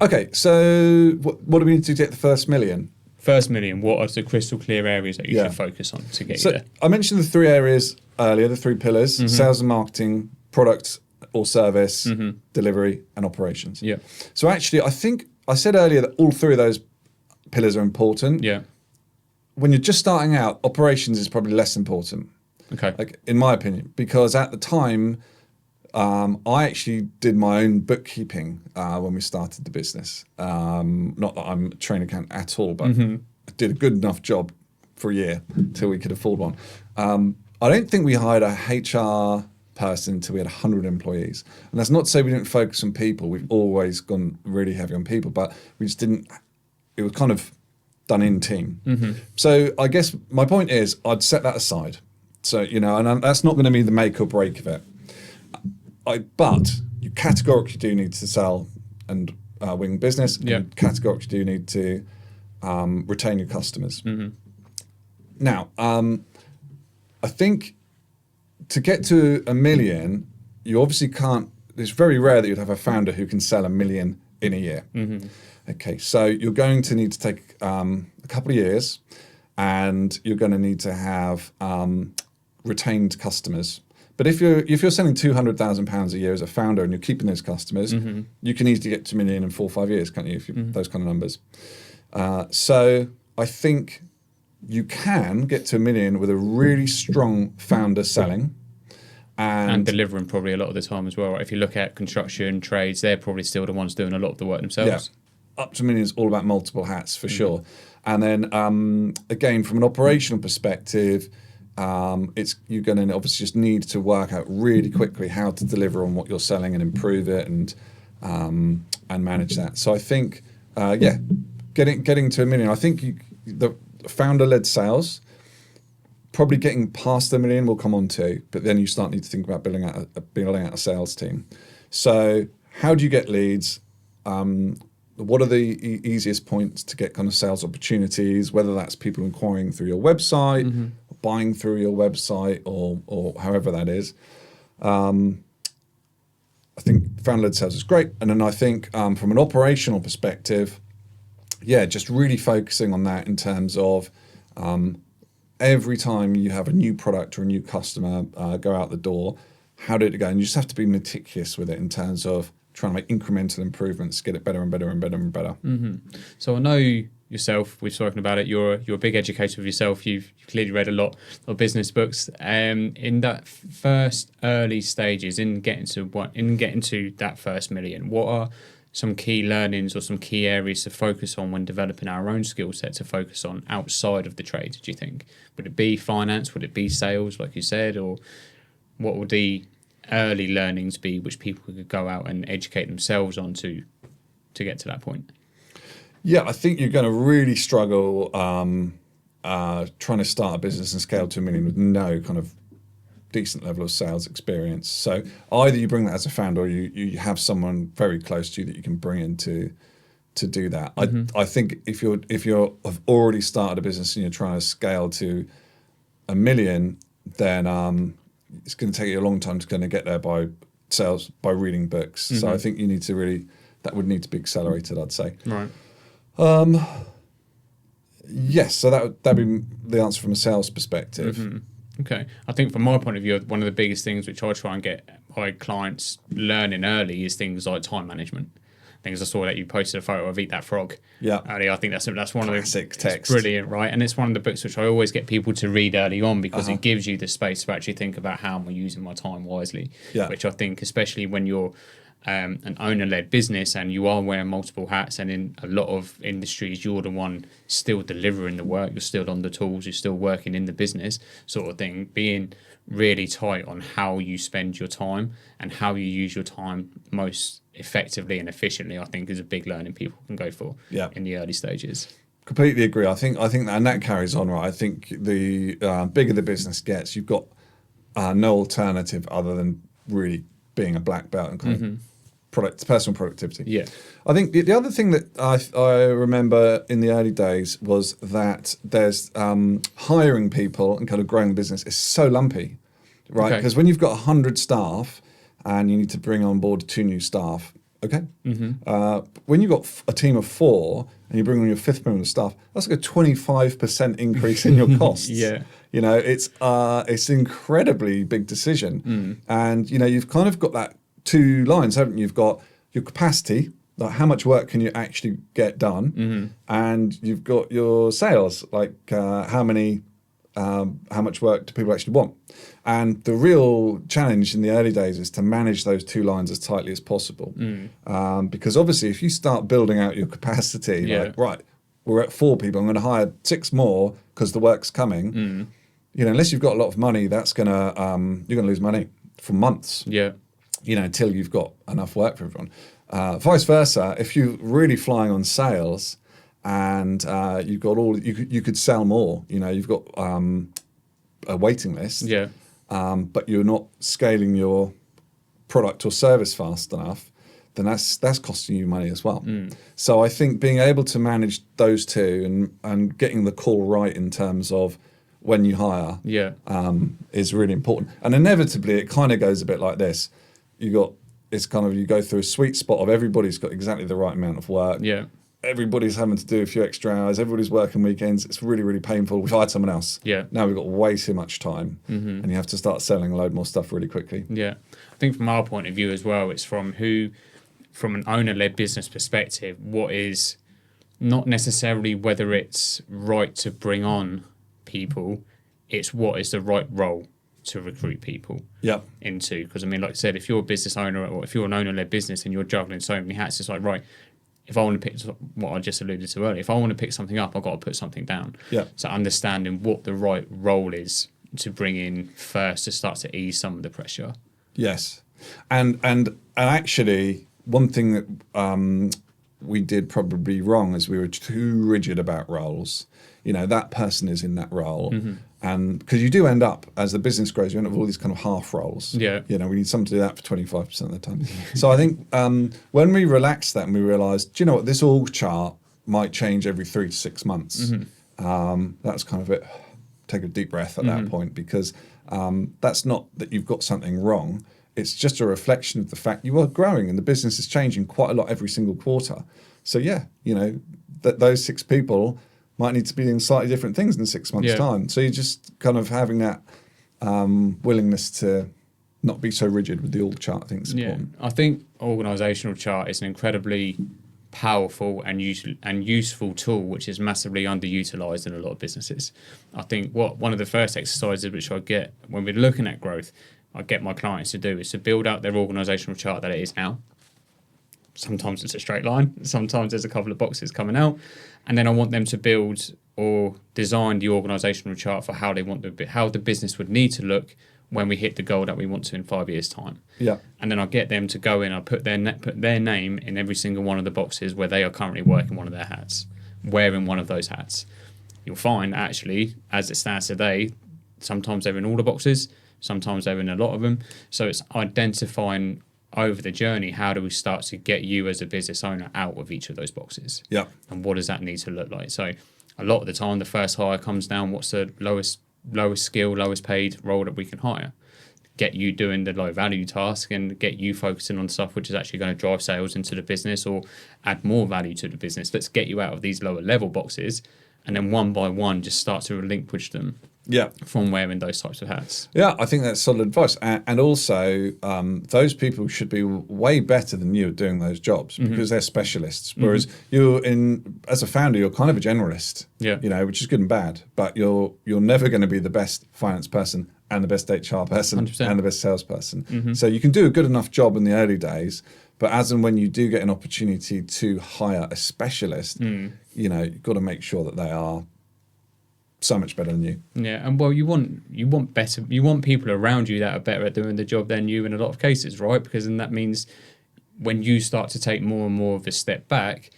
Okay. So, what do we need to do to get the first million? First million. What are the crystal clear areas that you should focus on to get you there? I mentioned the three areas earlier, the three pillars: sales and marketing, product or service, delivery, and operations. Yeah. So actually, I think I said earlier that all three of those pillars are important. Yeah. When you're just starting out, operations is probably less important. Okay. Like, in my opinion, because at the time, I actually did my own bookkeeping when we started the business. Not that I'm a trained accountant at all, but I did a good enough job for a year till we could afford one. I don't think we hired a HR person until we had 100 employees. And that's not to say we didn't focus on people. We've always gone really heavy on people, but we just didn't, it was kind of done in team. So I guess my point is I'd set that aside. So, and that's not going to be the make or break of it. But you categorically do need to sell and win business. And you categorically do need to retain your customers. Now, I think to get to a million, you obviously can't, it's very rare that you'd have a founder who can sell 1 million in a year. Okay, so you're going to need to take a couple of years, and you're going to need to have retained customers. But if you're selling £200,000 a year as a founder and you're keeping those customers, you can easily get to 1 million in 4 or 5 years, can't you? Those kind of numbers. So I think you can get to 1 million with a really strong founder selling. And delivering probably a lot of the time as well. Right? If you look at construction, trades, they're probably still the ones doing a lot of the work themselves. Yeah. Up to 1 million is all about multiple hats, for sure. And then, again, from an operational perspective, you're going to obviously just need to work out really quickly how to deliver on what you're selling and improve it and manage that. So I think, getting to 1 million. I think the founder-led sales, probably getting past the 1 million will come on to, but then you need to think about building out a sales team. So how do you get leads? What are the easiest points to get kind of sales opportunities, whether that's people inquiring through your website, buying through your website, or however that is. I think founder-led sales is great. And then I think from an operational perspective, just really focusing on that in terms of every time you have a new product or a new customer go out the door, how did it go? And you just have to be meticulous with it in terms of trying to make incremental improvements, get it better and better and better and better. So I know yourself, we've spoken about it, you're a big educator of yourself, you've clearly read a lot of business books. In that first early stages, in getting to that first million, what are some key learnings or some key areas to focus on when developing our own skill set to focus on outside of the trade, do you think? Would it be finance? Would it be sales, like you said? Or what would the early learnings be which people could go out and educate themselves on to get to that point? Yeah, I think you're going to really struggle trying to start a business and scale to $1 million with no kind of decent level of sales experience. So either you bring that as a founder, or you have someone very close to you that you can bring in to do that. I think if you have already started a business and you're trying to scale to $1 million, then it's going to take you a long time to kind of get there by reading books. So I think you need to that would need to be accelerated, I'd say. Right. Yes, so that'd be the answer from a sales perspective. Okay. I think from my point of view, one of the biggest things which I try and get my clients learning early is things like time management. Things I saw that you posted a photo of Eat That Frog. Yeah. Earlier. I think that's one classic of the text. Brilliant, right? And it's one of the books which I always get people to read early on because it gives you the space to actually think about how am I using my time wisely. Yeah. Which I think, especially when you're an owner-led business and you are wearing multiple hats, and in a lot of industries you're the one still delivering the work, you're still on the tools, you're still working in the business sort of thing, being really tight on how you spend your time and how you use your time most effectively and efficiently, I think is a big learning people can go for in the early stages. Completely agree. I think that, and that carries on, right? I think the bigger the business gets, you've got no alternative other than really being a black belt and kind of personal productivity. Yeah. I think the other thing that I remember in the early days was that there's hiring people and kind of growing the business is so lumpy, right? Because when you've got 100 staff and you need to bring on board 2 new staff, okay? When you've got a team of 4 and you bring on your 5th member of staff, that's like a 25% increase in your costs. Yeah. You know, it's an incredibly big decision. And, you know, you've kind of got that 2 lines, haven't you? You've got your capacity, like how much work can you actually get done? And you've got your sales, like how much work do people actually want? And the real challenge in the early days is to manage those 2 lines as tightly as possible. Because obviously if you start building out your capacity, like, right, we're at 4 people, I'm going to hire 6 more because the work's coming. You know, unless you've got a lot of money, that's going to, you're going to lose money for months. Yeah. You know, until you've got enough work for everyone. Vice versa, if you're really flying on sales and you've got you could sell more. You know, you've got a waiting list. Yeah. But you're not scaling your product or service fast enough, then that's costing you money as well. So I think being able to manage those 2 and getting the call right in terms of when you hire is really important. And inevitably, it kind of goes a bit like this. You go through a sweet spot of everybody's got exactly the right amount of work. Yeah. Everybody's having to do a few extra hours. Everybody's working weekends. It's really, really painful. We've hired someone else. Yeah. Now we've got way too much time, and you have to start selling a load more stuff really quickly. Yeah. I think from our point of view as well, it's from an owner-led business perspective, what is not necessarily whether it's right to bring on people, it's what is the right role to recruit people into. Because, I mean, like I said, if you're a business owner or if you're an owner-led business and you're juggling so many hats, it's like, right, if I want to pick what I just alluded to earlier, if I want to pick something up, I've got to put something down. Yeah. So understanding what the right role is to bring in first to start to ease some of the pressure. Yes. And actually, one thing that we did probably wrong is we were too rigid about roles. You know, that person is in that role. And because you do end up, as the business grows, you end up with all these kind of half roles. Yeah. You know, we need someone to do that for 25% of the time. So I think when we relaxed that and we realized, do you know what, this org chart might change every 3 to 6 months. That's kind of it. Take a deep breath at that point, because that's not that you've got something wrong. It's just a reflection of the fact you are growing and the business is changing quite a lot every single quarter. So yeah, you know, those 6 people might need to be doing slightly different things in 6 months' time. So you're just kind of having that willingness to not be so rigid with the org chart, I think is important. I think organisational chart is an incredibly powerful and useful tool, which is massively underutilised in a lot of businesses. I think one of the first exercises which I get when we're looking at growth, I get my clients to do is to build out their organisational chart that it is now. Sometimes it's a straight line, sometimes there's a couple of boxes coming out, and then I want them to build or design the organisational chart for how they want how the business would need to look when we hit the goal that we want to in 5 years' time. Yeah. And then I get them to go in, I put their name in every single one of the boxes where they are currently working one of their hats, wearing one of those hats. You'll find actually, as it stands today, sometimes they're in all the boxes, sometimes they're in a lot of them. So it's identifying over the journey, how do we start to get you as a business owner out of each of those boxes? Yeah. And what does that need to look like? So a lot of the time, the first hire comes down, what's the lowest skill, lowest paid role that we can hire? Get you doing the low value task and get you focusing on stuff which is actually going to drive sales into the business or add more value to the business. Let's get you out of these lower level boxes, and then one by one just start to relinquish them from wearing those types of hats. Yeah, I think that's solid advice. And also, those people should be way better than you at doing those jobs because they're specialists. Whereas as a founder, you're kind of a generalist, you know, which is good and bad. But you're never going to be the best finance person and the best HR person 100%. And the best salesperson. So you can do a good enough job in the early days, but as and when you do get an opportunity to hire a specialist, you know, you've got to make sure that they are so much better than you. Yeah, and well, you want better. You want people around you that are better at doing the job than you in a lot of cases, right? Because then that means when you start to take more and more of a step back,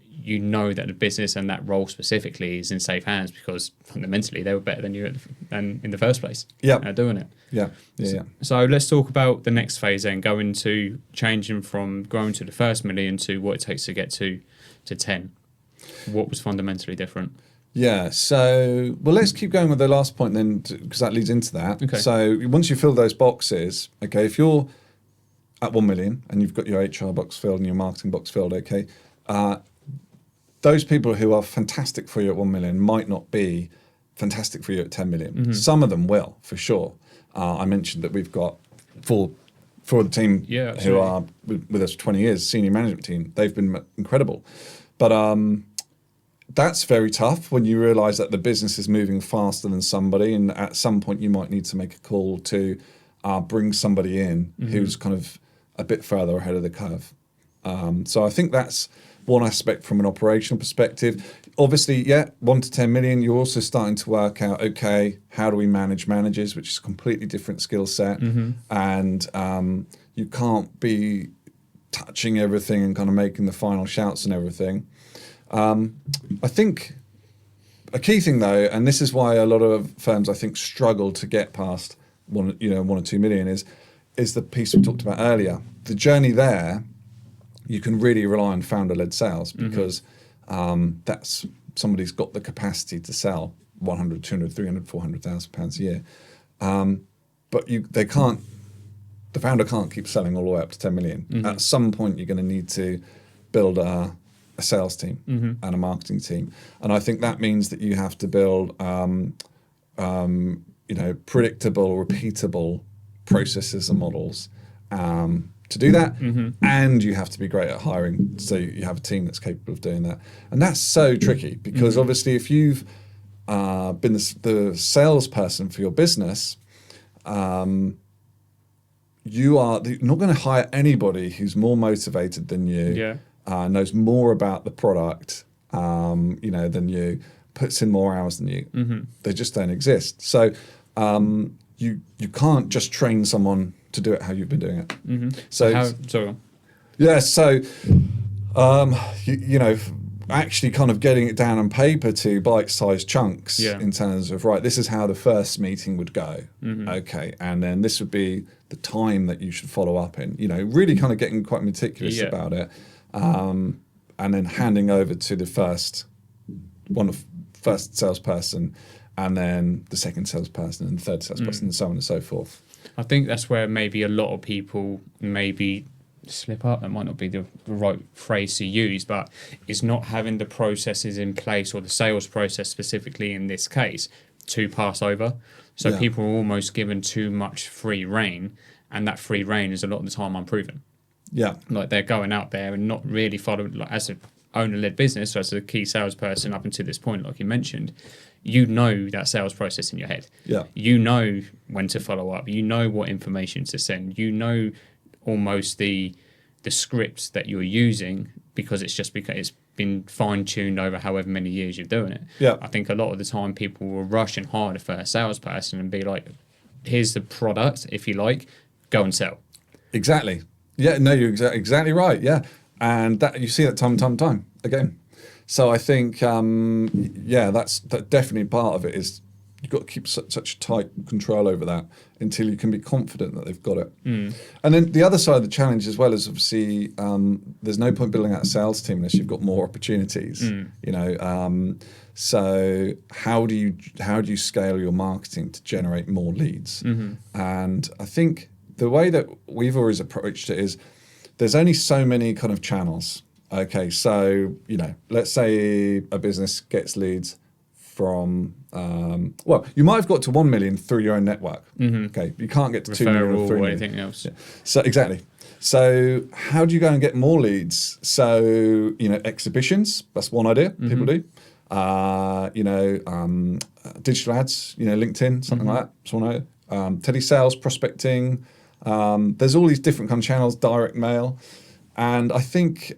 you know that the business and that role specifically is in safe hands because fundamentally they were better than you than in the first place. Doing it. So let's talk about the next phase then, going to changing from growing to the first million to what it takes to get to 10. What was fundamentally different? Yeah, so, well, let's keep going with the last point then, because that leads into that. Okay. So once you fill those boxes, okay, if you're at 1 million and you've got your HR box filled and your marketing box filled, okay, those people who are fantastic for you at 1 million might not be fantastic for you at 10 million. Some of them will, for sure. I mentioned that we've got for the team who are with us for 20 years, senior management team, they've been incredible. But that's very tough when you realize that the business is moving faster than somebody, and at some point you might need to make a call to bring somebody in who's kind of a bit further ahead of the curve. So I think that's one aspect from an operational perspective. Obviously, 1 to 10 million, you're also starting to work out, okay, how do we manage managers, which is a completely different skill set. And you can't be touching everything and kind of making the final shouts and everything. I think a key thing though, and this is why a lot of firms I think struggle to get past 1 or 2 million is the piece we talked about earlier. The journey there, you can really rely on founder-led sales because that's somebody's got the capacity to sell 100, 200, 300, 400,000 pounds a year. But the founder can't keep selling all the way up to 10 million. At some point, you're going to need to build a sales team and a marketing team. And I think that means that you have to build, predictable, repeatable processes and models to do that. And you have to be great at hiring. So you have a team that's capable of doing that. And that's so tricky because obviously if you've been the salesperson for your business, you are not going to hire anybody who's more motivated than you. Knows more about the product, than you, puts in more hours than you. They just don't exist. So you can't just train someone to do it how you've been doing it. actually kind of getting it down on paper to bite-sized chunks in terms of, right, this is how the first meeting would go. Okay, and then this would be the time that you should follow up in. Really kind of getting quite meticulous about it, and then handing over to the first salesperson, and then the second salesperson, and the third salesperson, and so on and so forth. I think that's where maybe a lot of people maybe slip up. That might not be the right phrase to use, but it's not having the processes in place, or the sales process specifically in this case, to pass over. So people are almost given too much free rein, and that free rein is a lot of the time unproven. Yeah. Like they're going out there and not really following, like as an owner-led business, so as a key salesperson up until this point, like you mentioned, you know that sales process in your head. Yeah. You know when to follow up. You know what information to send. You know almost the scripts that you're using, because it's been fine-tuned over however many years you're doing it. Yeah. I think a lot of the time people will rush and hire for a salesperson and be like, here's the product, if you like, go and sell. Exactly. Yeah, no, you're exactly right. Yeah. And that you see that time again. So I think, that's definitely part of it is you've got to keep such tight control over that until you can be confident that they've got it. And then the other side of the challenge as well is obviously there's no point building out a sales team unless you've got more opportunities. So how do you scale your marketing to generate more leads? And I think the way that we've always approached it is there's only so many kind of channels. Okay, so let's say a business gets leads from you might have got to 1 million through your own network. Okay, you can't get to 2 million or 3 million. Anything else. Yeah. So exactly. So how do you go and get more leads? So exhibitions. That's one idea people do. Digital ads. LinkedIn, something like that. That's one idea. Telesales, prospecting. There's all these different kind of channels. Direct mail. And I think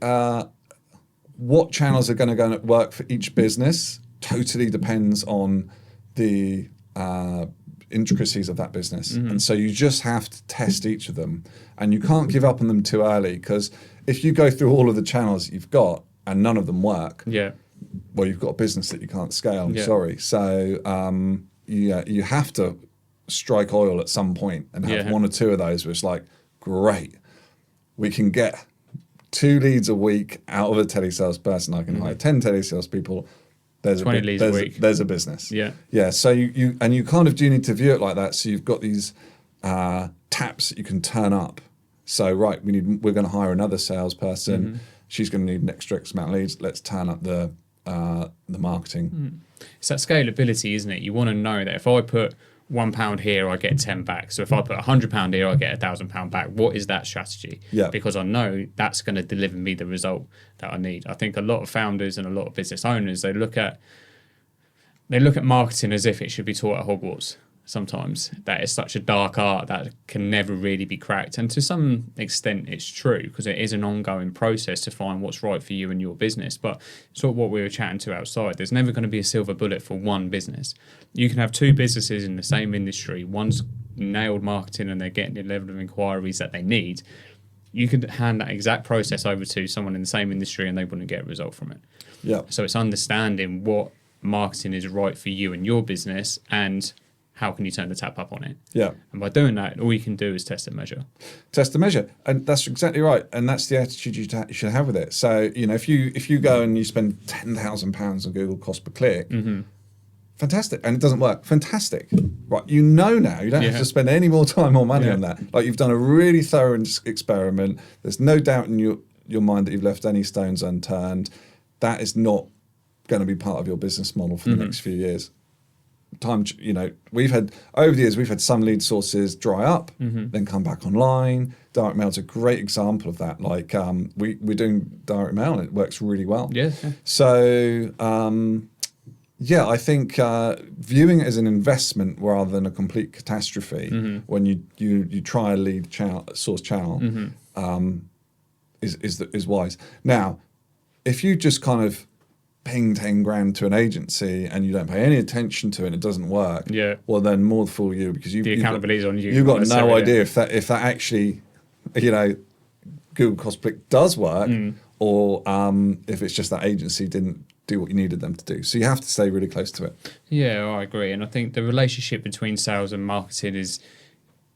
what channels are going to go and work for each business totally depends on the intricacies of that business. And so you just have to test each of them. And you can't give up on them too early, because if you go through all of the channels you've got and none of them work, well, you've got a business that you can't scale. I'm sorry. So you have to strike oil at some point and have one or two of those where it's like, great, we can get 2 leads a week out of a telesales person. I can hire 10 telesales people. There's 20 leads a week. There's a business. Yeah. So you kind of do need to view it like that. So you've got these taps that you can turn up. So we're going to hire another salesperson. She's going to need an extra X amount of leads. Let's turn up the marketing. It's that scalability, isn't it? You want to know that if I put £1 here, I get 10 back. So if I put £100 here, I get £1,000 back. What is that strategy? Yeah. Because I know that's going to deliver me the result that I need. I think a lot of founders and a lot of business owners, they look at marketing as if it should be taught at Hogwarts. Sometimes that is such a dark art that can never really be cracked. And to some extent it's true, because it is an ongoing process to find what's right for you and your business. But sort of what we were chatting to outside, there's never going to be a silver bullet for one business. You can have 2 businesses in the same industry. One's nailed marketing and they're getting the level of inquiries that they need. You could hand that exact process over to someone in the same industry and they wouldn't get a result from it. Yeah. So it's understanding what marketing is right for you and your business, and how can you turn the tap up on it? Yeah. And by doing that, all you can do is test and measure. Test and measure. And that's exactly right. And that's the attitude you should have with it. So, if you go and you spend £10,000 on Google cost per click, fantastic. And it doesn't work. Fantastic. Right. Now, you don't have to spend any more time or money on that. Like, you've done a really thorough experiment. There's no doubt in your mind that you've left any stones unturned. That is not going to be part of your business model for the next few years. We've had over the years, we've had some lead sources dry up, then come back online. Direct mail's a great example of that. Like we're doing direct mail and it works really well. Yeah. So I think viewing it as an investment rather than a complete catastrophe when you try a lead source channel is wise. Now, if you just kind of paying 10 grand to an agency and you don't pay any attention to it and it doesn't work, well then more the fool you, because the accountability is on you. You've got no idea if that actually, Google cost per click does work, or if it's just that agency didn't do what you needed them to do. So you have to stay really close to it. Yeah, I agree. And I think the relationship between sales and marketing is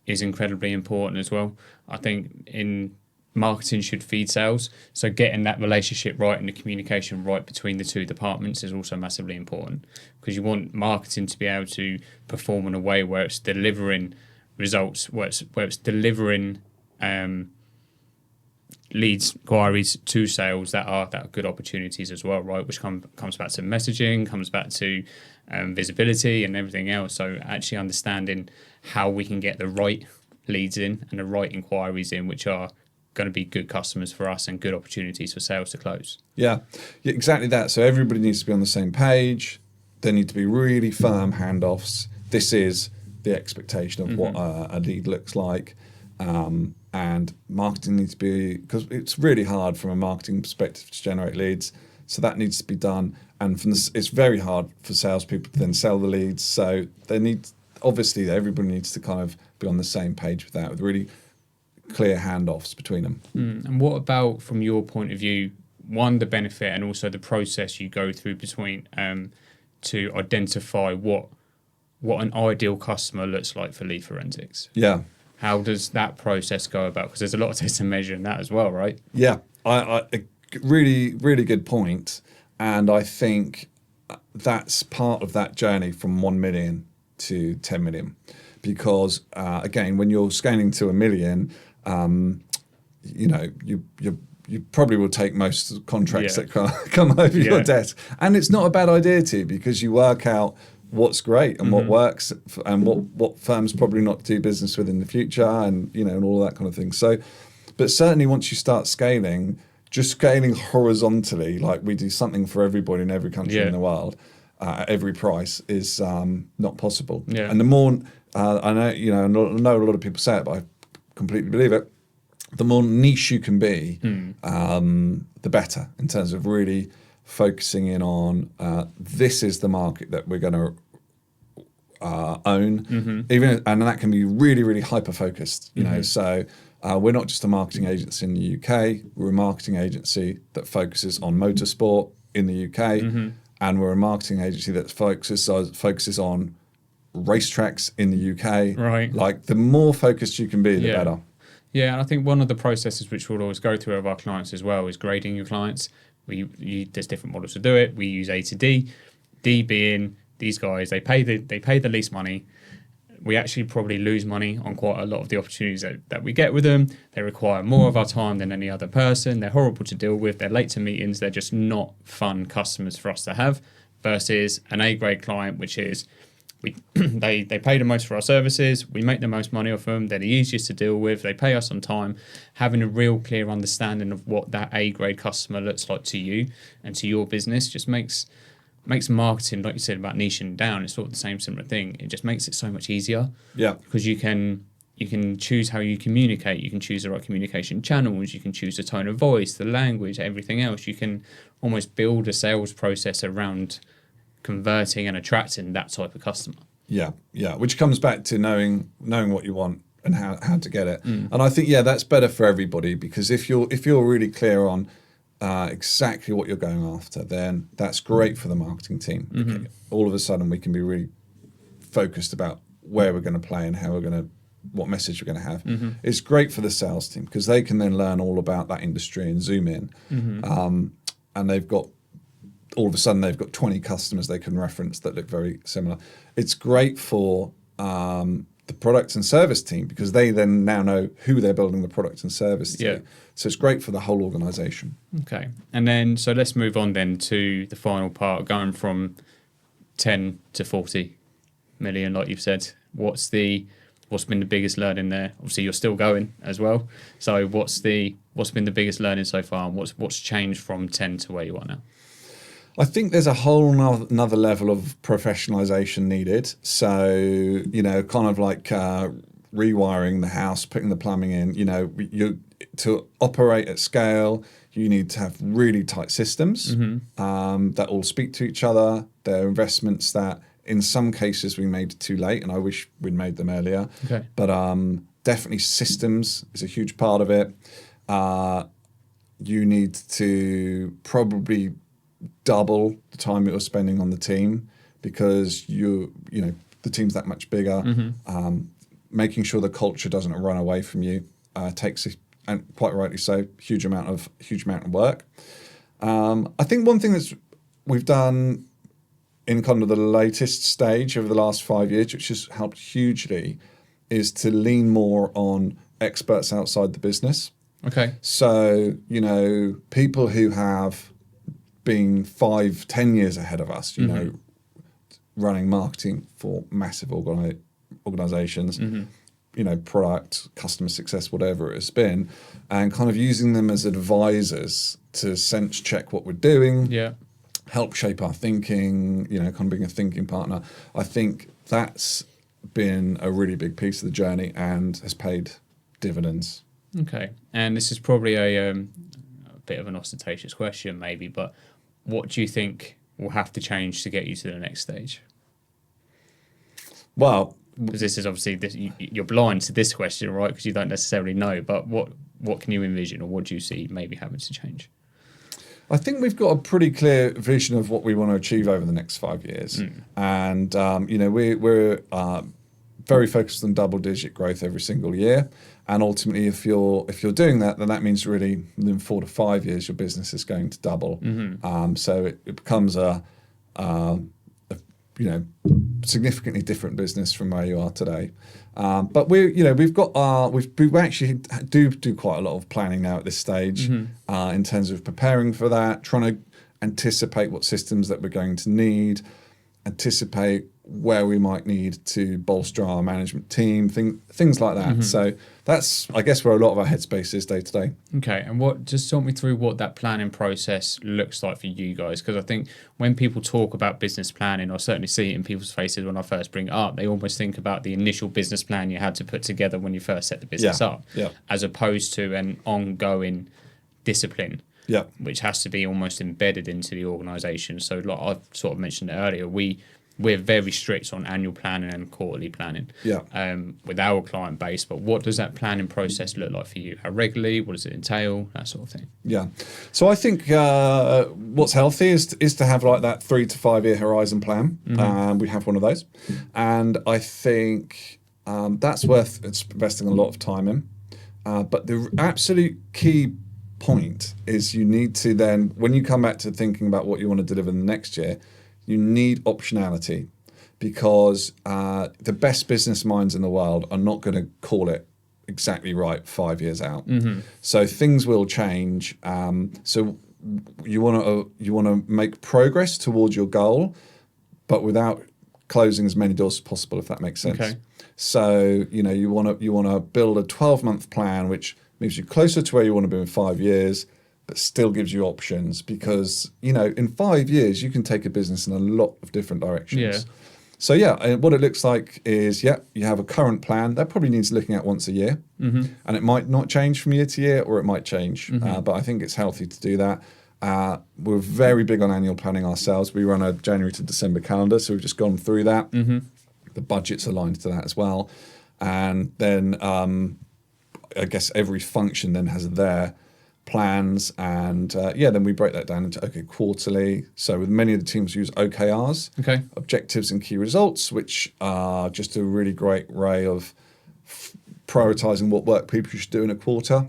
incredibly important as well. I think in marketing should feed sales. So getting that relationship right and the communication right between the two departments is also massively important, because you want marketing to be able to perform in a way where it's delivering results, where it's delivering leads, inquiries to sales that are good opportunities as well, right? Which comes back to messaging, comes back to visibility and everything else. So actually understanding how we can get the right leads in and the right inquiries in, which are going to be good customers for us and good opportunities for sales to close. Yeah, exactly that. So everybody needs to be on the same page. There need to be really firm handoffs. This is the expectation of what a lead looks like. And marketing needs to be, because it's really hard from a marketing perspective to generate leads. So that needs to be done. And it's very hard for salespeople to then sell the leads. So obviously everybody needs to kind of be on the same page with that, with really clear handoffs between them. And what about, from your point of view, one, the benefit and also the process you go through between to identify what an ideal customer looks like for lead forensics? Yeah. How does that process go about? Because there's a lot of test and measure in that as well, right? Yeah, I really, really good point. And I think that's part of that journey from 1 million to 10 million. Because, again, when you're scaling to 1 million, you probably will take most contracts that come over your desk. And it's not a bad idea to, because you work out what's great and what works and what firms probably not do business with in the future, and and all that kind of thing. So, but certainly once you start scaling, just scaling horizontally, like we do something for everybody in every country in the world, at every price, is not possible. Yeah. And the more I know a lot of people say it, but I completely believe it. The more niche you can be, the better, in terms of really focusing in on this is the market that we're going to own, and that can be really, really hyper focused. So we're not just a marketing agency in the UK. We're a marketing agency that focuses on motorsport in the UK, and we're a marketing agency that focuses on racetracks in the UK. Right. Like, the more focused you can be, the better. Yeah, and I think one of the processes which we'll always go through with our clients as well is grading your clients. There's different models to do it. We use A to D. D being these guys, they pay the least money. We actually probably lose money on quite a lot of the opportunities that we get with them. They require more of our time than any other person. They're horrible to deal with. They're late to meetings. They're just not fun customers for us to have. Versus an A-grade client, which is they pay the most for our services. We make the most money off them. They're the easiest to deal with. They pay us on time. Having a real clear understanding of what that A-grade customer looks like to you and to your business just makes marketing, like you said about niching down, it's sort of the same similar thing. It just makes it so much easier. Yeah. Because you can choose how you communicate. You can choose the right communication channels. You can choose the tone of voice, the language, everything else. You can almost build a sales process around converting and attracting that type of customer. Yeah. Which comes back to knowing what you want and how to get it. And I think that's better for everybody, because if you're really clear on exactly what you're going after, then that's great for the marketing team. Okay. All of a sudden, we can be really focused about where we're going to play and what message we're going to have. It's great for the sales team, because they can then learn all about that industry and zoom in. And all of a sudden they've got 20 customers they can reference that look very similar. It's great for the product and service team, because they then now know who they're building the product and service to. Yeah. So it's great for the whole organization. Okay. And then, so let's move on then to the final part, going from 10 to 40 million, like you've said. What's been the biggest learning there? Obviously, you're still going as well. So what's been the biggest learning so far, and what's changed from 10 to where you are now? I think there's a whole another level of professionalization needed. So, kind of like rewiring the house, putting the plumbing in, to operate at scale, you need to have really tight systems that all speak to each other. There are investments that in some cases we made too late, and I wish we'd made them earlier. Okay. But definitely systems is a huge part of it. you need to probably double the time you're spending on the team because the team's that much bigger. Making sure the culture doesn't run away from you takes, and quite rightly so, huge amount of work. I think one thing we've done in kind of the latest stage over the last 5 years, which has helped hugely, is to lean more on experts outside the business. Okay. So, people who have been 5-10 years ahead of us, running marketing for massive organizations, product, customer success, whatever it has been, and kind of using them as advisors to sense check what we're doing, help shape our thinking, kind of being a thinking partner. I think that's been a really big piece of the journey and has paid dividends. Okay. And this is probably a bit of an ostentatious question maybe, but what do you think will have to change to get you to the next stage? Well, because this is obviously you're blind to this question, right? Because you don't necessarily know. But what can you envision, or what do you see maybe having to change? I think we've got a pretty clear vision of what we want to achieve over the next 5 years, and we're very focused on double-digit growth every single year. And ultimately, if you're doing that, then that means really within 4 to 5 years, your business is going to double. So it becomes a significantly different business from where you are today. But we actually do quite a lot of planning now at this stage in terms of preparing for that, trying to anticipate what systems that we're going to need, anticipate where we might need to bolster our management team, things like that. So that's, I guess, where a lot of our headspace is day to day. Okay, and just talk me through what that planning process looks like for you guys, because I think when people talk about business planning, I certainly see it in people's faces when I first bring it up, they almost think about the initial business plan you had to put together when you first set the business up, as opposed to an ongoing discipline. Which has to be almost embedded into the organisation. So like I've sort of mentioned it earlier, we're very strict on annual planning and quarterly planning with our client base. But what does that planning process look like for you? How regularly? What does it entail? That sort of thing. Yeah. So I think what's healthy is to have like that 3 to 5 year horizon plan. We have one of those. And I think that's worth investing a lot of time in. But the absolute key point is you need to then, when you come back to thinking about what you want to deliver in the next year, you need optionality, because the best business minds in the world are not going to call it exactly right 5 years out. So things will change. So you want to make progress towards your goal, but without closing as many doors as possible, if that makes sense. Okay. So you want to build a 12-month plan which moves you closer to where you want to be in 5 years, but still gives you options, because in 5 years you can take a business in a lot of different directions. So what it looks like is you have a current plan that probably needs looking at once a year, and it might not change from year to year, or it might change. But I think it's healthy to do that. We're very big on annual planning ourselves. We run a January to December calendar, so we've just gone through that. The budget's aligned to that as well, and then I guess every function then has their plans, and then we break that down into quarterly. So with many of the teams use OKRs, objectives and key results, which are just a really great way of prioritizing what work people should do in a quarter,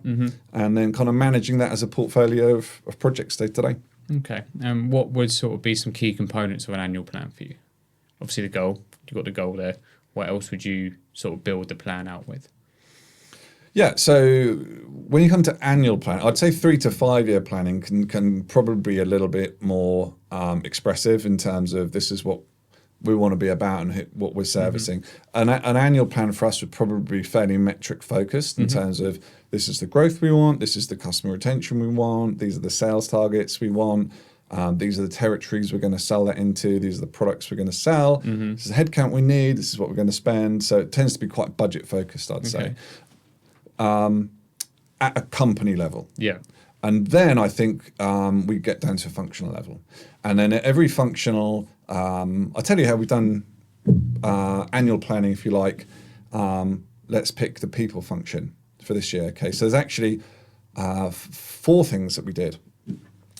and then kind of managing that as a portfolio of projects day to day. Okay, and what would sort of be some key components of an annual plan for you? Obviously the goal, you've got the goal there. What else would you sort of build the plan out with? Yeah, so when you come to annual plan, I'd say 3 to 5 year planning can probably be a little bit more expressive in terms of this is what we want to be about and what we're servicing. An annual plan for us would probably be fairly metric focused in terms of this is the growth we want, this is the customer retention we want, these are the sales targets we want, these are the territories we're going to sell that into, these are the products we're going to sell, this is the headcount we need, this is what we're going to spend. So it tends to be quite budget focused, I'd say. At a company level. And then I think we get down to a functional level. And then at every functional, I'll tell you how we've done annual planning, if you like. Let's pick the people function for this year. Okay, so there's actually four things that we did.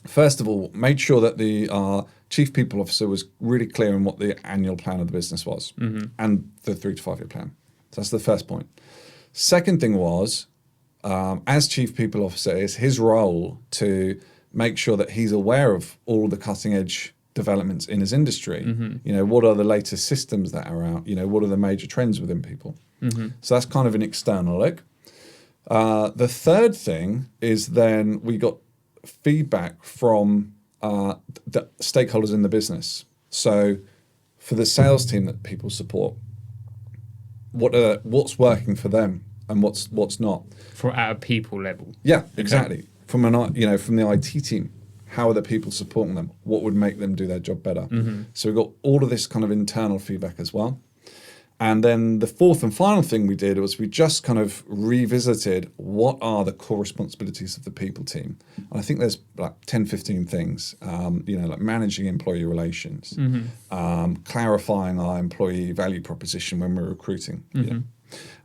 First of all, made sure that our chief people officer was really clear on what the annual plan of the business was and the 3 to 5 year plan. So that's the first point. Second thing was, as chief people officer, it's his role to make sure that he's aware of all the cutting edge developments in his industry. You know, what are the latest systems that are out? You know, what are the major trends within people? So that's kind of an external look. The third thing is then we got feedback from the stakeholders in the business. So for the sales team that people support, what's working for them and what's not. At a people level. Yeah, exactly. From the IT team, how are the people supporting them? What would make them do their job better? So we got all of this kind of internal feedback as well. And then the fourth and final thing we did was we just kind of revisited what are the core responsibilities of the people team. And I think there's like 10, 15 things, like managing employee relations, clarifying our employee value proposition when we're recruiting.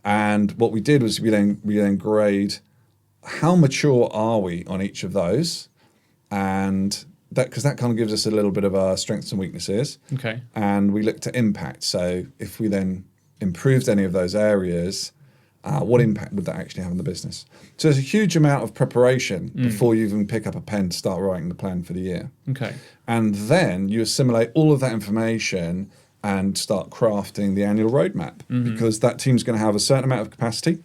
And what we did was we then grade how mature are we on each of those, and because that kind of gives us a little bit of our strengths and weaknesses. Okay. And we looked at impact. So if we then improved any of those areas, what impact would that actually have on the business? So there's a huge amount of preparation before you even pick up a pen to start writing the plan for the year. Okay. And then you assimilate all of that information and start crafting the annual roadmap, because that team's going to have a certain amount of capacity.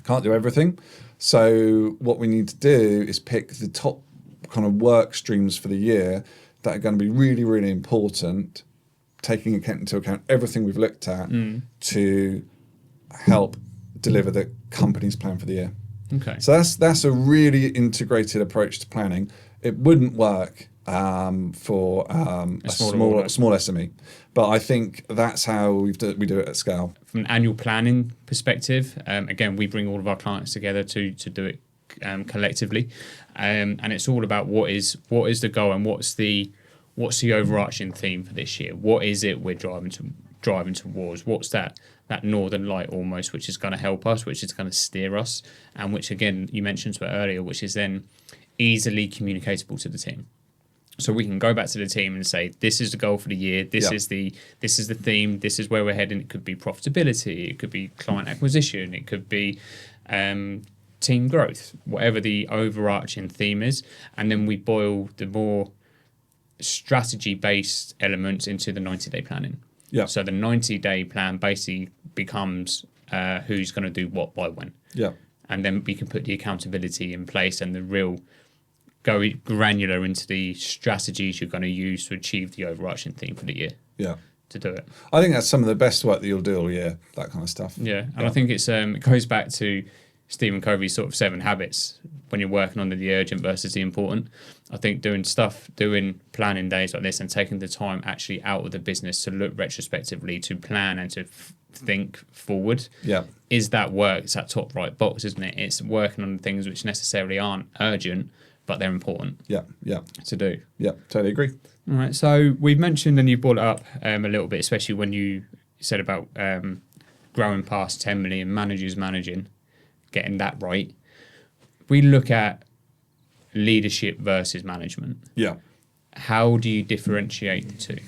Can't do everything. So what we need to do is pick the top kind of work streams for the year that are going to be really, really important, taking into account everything we've looked at to help deliver the company's plan for the year. Okay. So that's a really integrated approach to planning. It wouldn't work for a small SME, but I think that's how we do it at scale. From an annual planning perspective, again, we bring all of our clients together to do it collectively, and it's all about what is the goal and what's the overarching theme for this year. What is it we're driving towards? What's that northern light almost, which is going to help us, which is going to steer us, and which again you mentioned to it earlier, which is then easily communicatable to the team. So we can go back to the team and say, this is the goal for the year. This is the theme. This is where we're heading. It could be profitability. It could be client acquisition. It could be team growth, whatever the overarching theme is. And then we boil the more strategy-based elements into the 90-day planning. Yeah. So the 90-day plan basically becomes who's going to do what by when. Yeah. And then we can put the accountability in place and the real go granular into the strategies you're going to use to achieve the overarching theme for the year. Yeah. To do it. I think that's some of the best work that you'll do all year, that kind of stuff. Yeah. And I think it goes back to Stephen Covey's sort of 7 habits when you're working on the urgent versus the important. I think doing planning days like this and taking the time actually out of the business to look retrospectively, to plan and to think forward. Yeah. Is that work? It's that top right box, isn't it? It's working on things which necessarily aren't urgent, but they're important. Yeah. To do. Yeah, totally agree. All right. So we've mentioned, and you brought it up a little bit, especially when you said about growing past 10 million managers managing, getting that right. We look at leadership versus management. Yeah. How do you differentiate the two?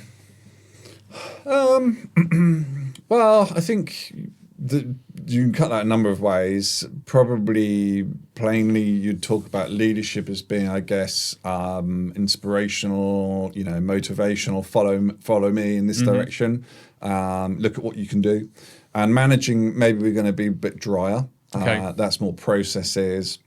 Well, I think you can cut that a number of ways. Probably plainly, you'd talk about leadership as being, I guess, inspirational, motivational, follow me in this direction. Look at what you can do. And managing, maybe we're going to be a bit drier. Okay. That's more processes,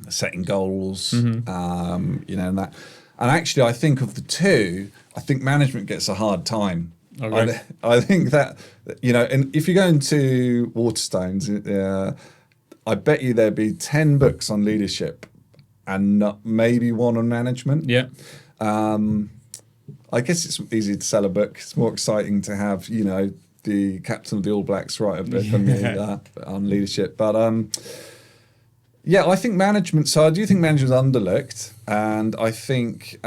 setting goals, and that. And actually, I think of the two, I think management gets a hard time. Okay. I think that, and if you go into Waterstones, I bet you there'd be 10 books on leadership and maybe one on management. Yeah. I guess it's easy to sell a book. It's more exciting to have, the captain of the All Blacks write a book on leadership. But I think management. So I do think management's underlooked, and I think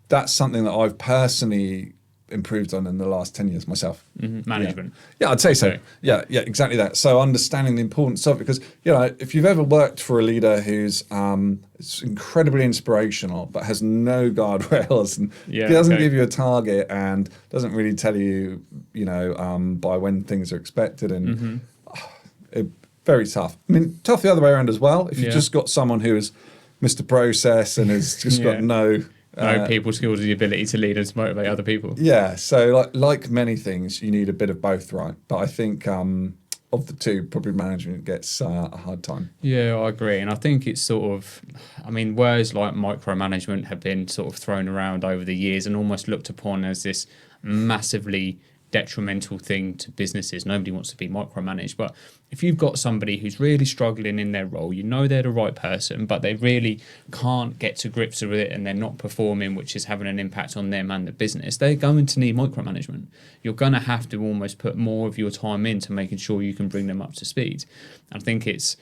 that's something that I've personally improved on in the last 10 years myself. Management. Yeah, I'd say so. Okay. Yeah, exactly that. So understanding the importance of it, because, if you've ever worked for a leader who's it's incredibly inspirational, but has no guardrails and doesn't give you a target and doesn't really tell you, by when things are expected, and very tough. I mean, tough the other way around as well. If you've just got someone who is Mr. Process and has just got no people skills, the ability to lead and to motivate other people. Yeah, so like many things, you need a bit of both, right? But I think of the two, probably management gets a hard time. Yeah, I agree. And I think it's words like micromanagement have been sort of thrown around over the years and almost looked upon as this massively detrimental thing to businesses. Nobody wants to be micromanaged, but if you've got somebody who's really struggling in their role, they're the right person, but they really can't get to grips with it and they're not performing, which is having an impact on them and the business, they're going to need micromanagement. You're going to have to almost put more of your time into making sure you can bring them up to speed. I think it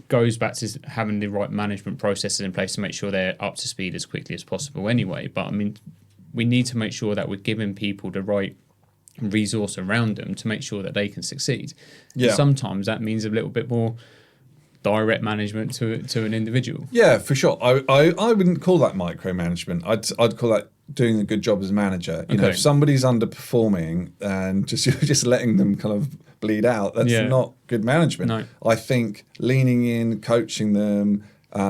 goes back to having the right management processes in place to make sure they're up to speed as quickly as possible anyway. But we need to make sure that we're giving people the right resource around them to make sure that they can succeed. Yeah. And sometimes that means a little bit more direct management to an individual. Yeah, for sure. I wouldn't call that micromanagement. I'd call that doing a good job as a manager. If somebody's underperforming and you're just letting them kind of bleed out, that's not good management. No. I think leaning in, coaching them,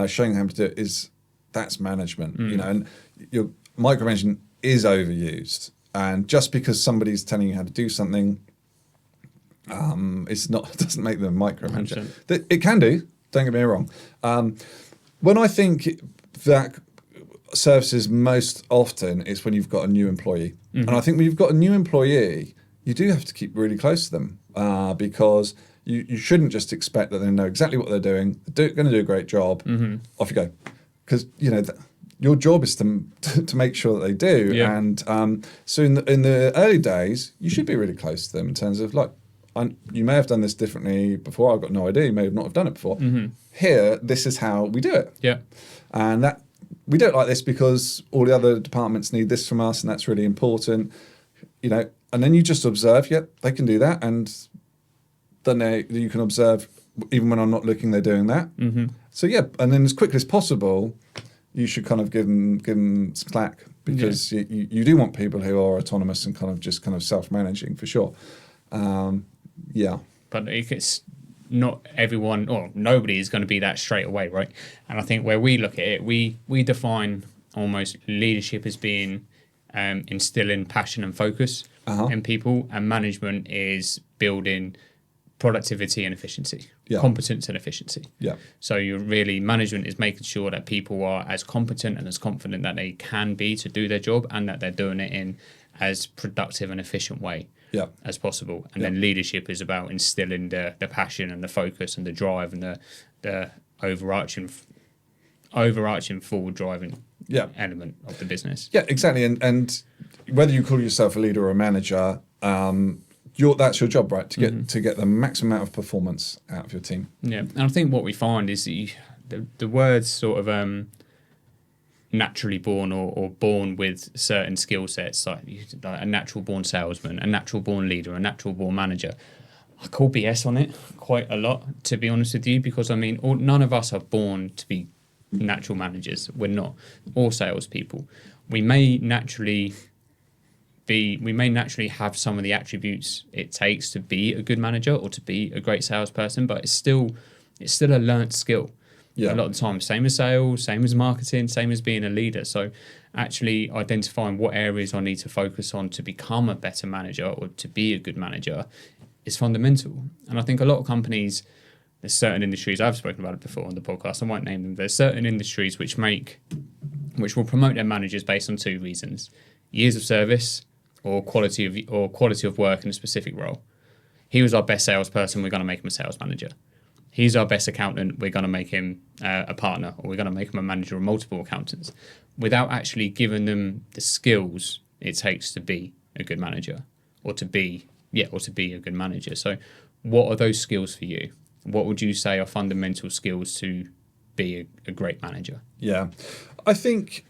showing them how to do it that's management. And your micromanagement is overused, and just because somebody's telling you how to do something, doesn't make them a micromanager. It can do. Don't get me wrong. When I think that services most often is when you've got a new employee, and I think when you've got a new employee, you do have to keep really close to them because you shouldn't just expect that they know exactly what they're doing. They're going to do a great job. Off you go, because your job is to make sure that they do. Yeah. And so in the early days, you should be really close to them in terms of you may have done this differently before. I've got no idea. You may not have done it before. Here, this is how we do it. Yeah. And that we do it like this because all the other departments need this from us, and that's really important. And then you just observe. They can do that, and then you can observe even when I'm not looking. They're doing that. So and then as quickly as possible, you should kind of give them some slack, because you do want people who are autonomous and kind of self-managing for sure. But it's not everyone or nobody is going to be that straight away, right? And I think where we look at it, we define almost leadership as being instilling passion and focus in people, and management is building productivity and efficiency, competence and efficiency. Yeah. So management is making sure that people are as competent and as confident that they can be to do their job, and that they're doing it in as productive and efficient way as possible. And then leadership is about instilling the passion and the focus and the drive and the overarching forward driving element of the business. Yeah, exactly. And whether you call yourself a leader or a manager, that's your job, right? To get the maximum amount of performance out of your team. Yeah, and I think what we find is the words sort of naturally born or born with certain skill sets, like a natural born salesman, a natural born leader, a natural born manager. I call BS on it quite a lot, to be honest with you, because none of us are born to be natural managers. We're not, or salespeople. We may naturally have some of the attributes it takes to be a good manager or to be a great salesperson, but it's still a learnt skill. Yeah. A lot of the time, same as sales, same as marketing, same as being a leader. So actually identifying what areas I need to focus on to become a better manager or to be a good manager is fundamental. And I think a lot of companies, there's certain industries, I've spoken about it before on the podcast, I won't name them, there's certain industries which will promote their managers based on two reasons: years of service or quality of work in a specific role. He was our best salesperson, we're going to make him a sales manager. He's our best accountant, we're going to make him a partner, or we're going to make him a manager of multiple accountants, without actually giving them the skills it takes to be a good manager or to be a good manager. So what are those skills for you? What would you say are fundamental skills to be a great manager? Yeah, I think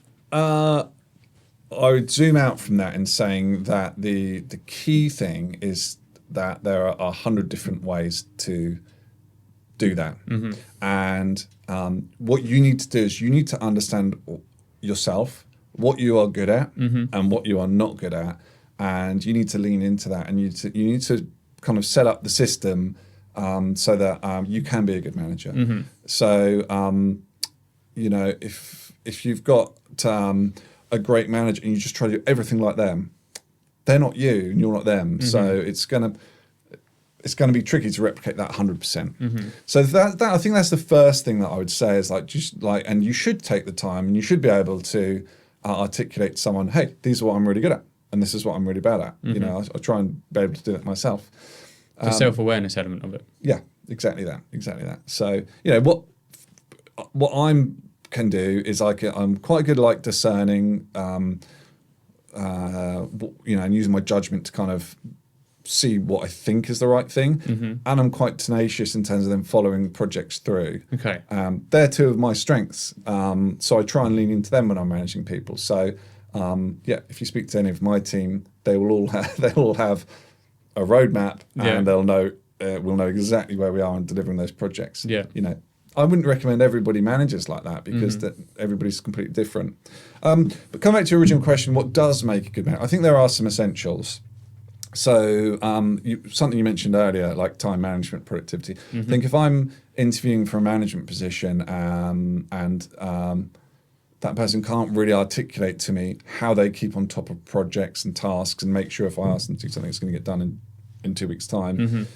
I would zoom out from that in saying that the key thing is that there are 100 different ways to do that. And what you need to do is you need to understand yourself, what you are good at and what you are not good at. And you need to lean into that, and you need to kind of set up the system so that you can be a good manager. So, if you've got a great manager and you just try to do everything like them, they're not you and you're not them. So it's gonna be tricky to replicate that 100%. So that I think that's the first thing that I would say is and you should take the time and you should be able to articulate to someone, hey, these are what I'm really good at and this is what I'm really bad at. I try and be able to do it myself. The self-awareness element of it. Yeah, exactly that. So what I can do is I'm quite good like discerning, and using my judgment to kind of see what I think is the right thing, and I'm quite tenacious in terms of them following projects through. Okay, they're two of my strengths, so I try and lean into them when I'm managing people. So if you speak to any of my team, they will all have a roadmap, and they'll know we'll know exactly where we are in delivering those projects. I wouldn't recommend everybody manages like that because that everybody's completely different. But come back to your original question, what does make a good manager? I think there are some essentials. So something you mentioned earlier, like time management, productivity. I think if I'm interviewing for a management position and that person can't really articulate to me how they keep on top of projects and tasks and make sure if I ask them to do something, it's going to get done in 2 weeks' time.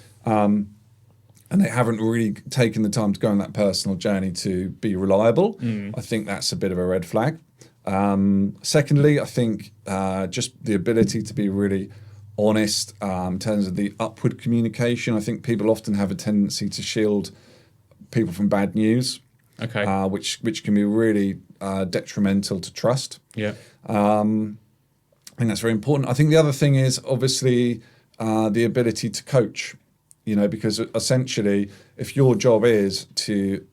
And they haven't really taken the time to go on that personal journey to be reliable, I think that's a bit of a red flag. Secondly, I think just the ability to be really honest in terms of the upward communication. I think people often have a tendency to shield people from bad news, which can be really detrimental to trust. I think that's very important. I think the other thing is obviously the ability to coach. Because essentially, if your job is to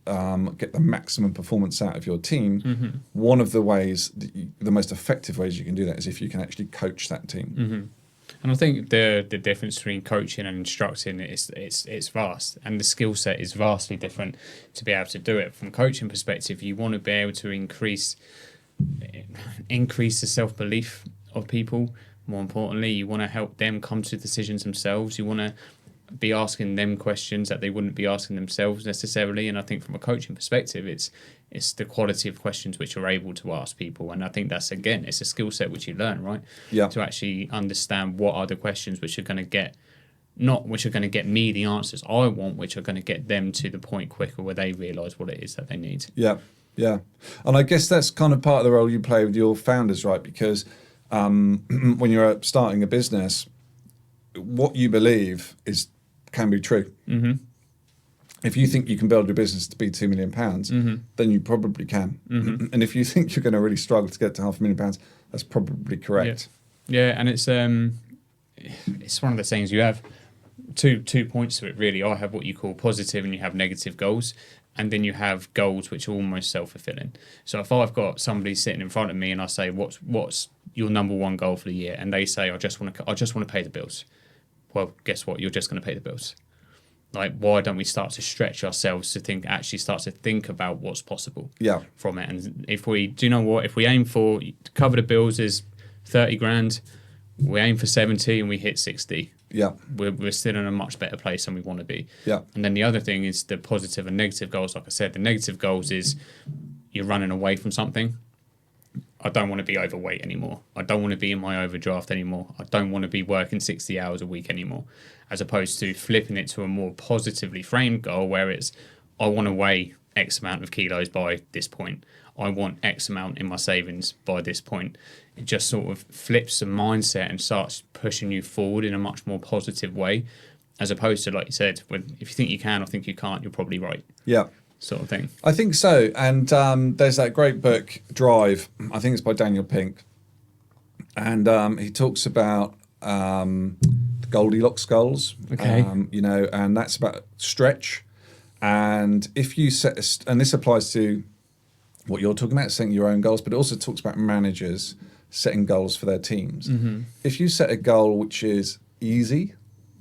get the maximum performance out of your team, one of the ways, the most effective ways you can do that is if you can actually coach that team. And I think the difference between coaching and instructing it's vast, and the skill set is vastly different to be able to do it. From a coaching perspective, you want to be able to increase the self-belief of people. More importantly, you want to help them come to decisions themselves. You want to be asking them questions that they wouldn't be asking themselves necessarily. And I think from a coaching perspective, it's the quality of questions which you're able to ask people. And I think that's, again, it's a skill set which you learn, right? To actually understand what are the questions which are going to get, not which are going to get me the answers I want, which are going to get them to the point quicker where they realise what it is that they need. Yeah. And I guess that's kind of part of the role you play with your founders, right? Because when you're starting a business, what you believe can be true. If you think you can build your business to be £2 million, then you probably can. And if you think you're going to really struggle to get to £500,000, that's probably correct. Yeah, and it's one of the things you have two points to it really. I have what you call positive and you have negative goals. And then you have goals which are almost self-fulfilling. So if I've got somebody sitting in front of me and I say, what's your number one goal for the year? And they say, I just want to pay the bills. Well, guess what? You're just going to pay the bills. Like, why don't we start to stretch ourselves to start to think about what's possible from it? And if we aim for cover the bills is 30 grand, we aim for 70 and we hit 60. We're still in a much better place than we want to be. And then the other thing is the positive and negative goals. Like I said, the negative goals is you're running away from something. I don't want to be overweight anymore. I don't want to be in my overdraft anymore. I don't want to be working 60 hours a week anymore. As opposed to flipping it to a more positively framed goal where it's, I want to weigh X amount of kilos by this point. I want X amount in my savings by this point. It just sort of flips the mindset and starts pushing you forward in a much more positive way. As opposed to, like you said, if you think you can or think you can't, you're probably right. Sort of thing. I think so. And there's that great book, Drive. I think it's by Daniel Pink. And he talks about the Goldilocks goals. And that's about stretch. And if you set, and this applies to what you're talking about, setting your own goals, but it also talks about managers setting goals for their teams. If you set a goal which is easy,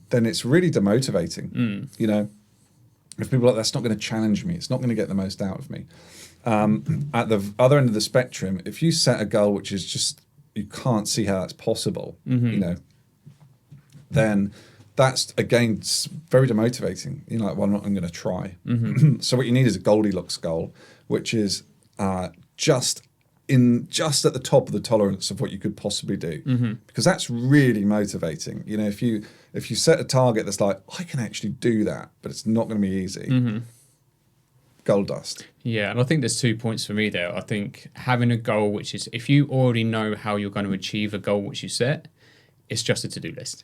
then it's really demotivating. You know, if people are like, that's not going to challenge me, it's not going to get the most out of me. At the other end of the spectrum, if you set a goal which is just, you can't see how that's possible, you know, then that's, again, it's very demotivating. You're like, well, I'm going to try. So what you need is a Goldilocks goal, which is just at the top of the tolerance of what you could possibly do, because that's really motivating. You know, if you set a target that's like, I can actually do that, but it's not going to be easy, gold dust. Yeah, and I think there's 2 points for me there. I think having a goal, which is, if you already know how you're going to achieve a goal which you set, it's just a to-do list.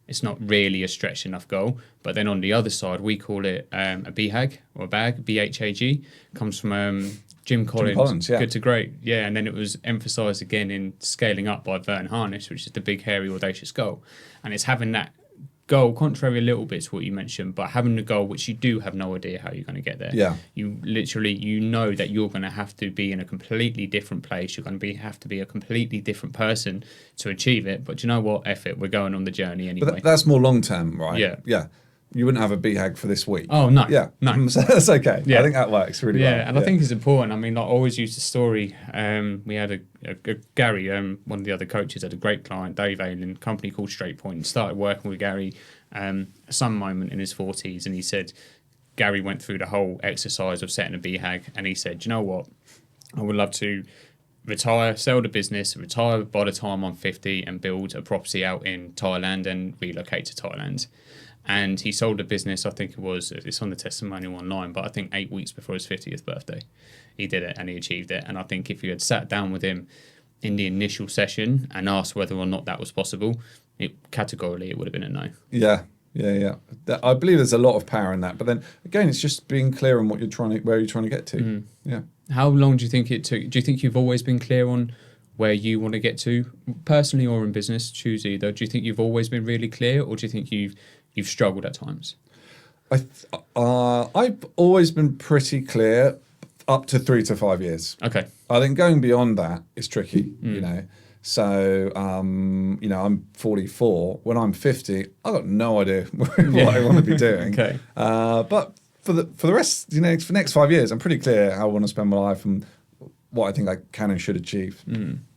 It's not really a stretched enough goal. But then on the other side, we call it a BHAG, or a BAG, BHAG, comes from Jim Collins, yeah. Good to Great. Yeah, and then it was emphasised again in Scaling Up by Vern Harnish, which is the big, hairy, audacious goal. And it's having that goal, contrary a little bit to what you mentioned, but having a goal which you do have no idea how you're going to get there. Yeah. You literally, you know that you're going to have to be in a completely different place. You're going to have to be a completely different person to achieve it. But you know what? F it. We're going on the journey anyway. But that's more long term, right? Yeah. Yeah. You wouldn't have a BHAG for this week. Oh, no. Yeah. No. So that's okay. Yeah. I think that works really well. Yeah, and I think it's important. I mean, I always use the story. We had a Gary, one of the other coaches, had a great client, Dave Ayling, a company called Straight Point. Started working with Gary some moment in his 40s, and he said Gary went through the whole exercise of setting a BHAG, and he said, you know what, I would love to retire, sell the business, retire by the time I'm 50 and build a property out in Thailand and relocate to Thailand. And he sold the business, I think it's on the testimonial online, but I think 8 weeks before his 50th birthday, he did it and he achieved it. And I think if you had sat down with him in the initial session and asked whether or not that was possible, categorically it would have been a no. Yeah. I believe there's a lot of power in that. But then again, it's just being clear on where you're trying to get to. Yeah. How long do you think it took? Do you think you've always been clear on where you want to get to, personally or in business? Choose either. Do you think you've always been really clear, or do you think you've struggled at times? I've always been pretty clear up to 3 to 5 years. Okay. I think going beyond that is tricky, you know. So, you know, I'm 44. When I'm 50, I've got no idea what I want to be doing. Okay. But for the rest, you know, for the next 5 years, I'm pretty clear how I want to spend my life and what I think I can and should achieve.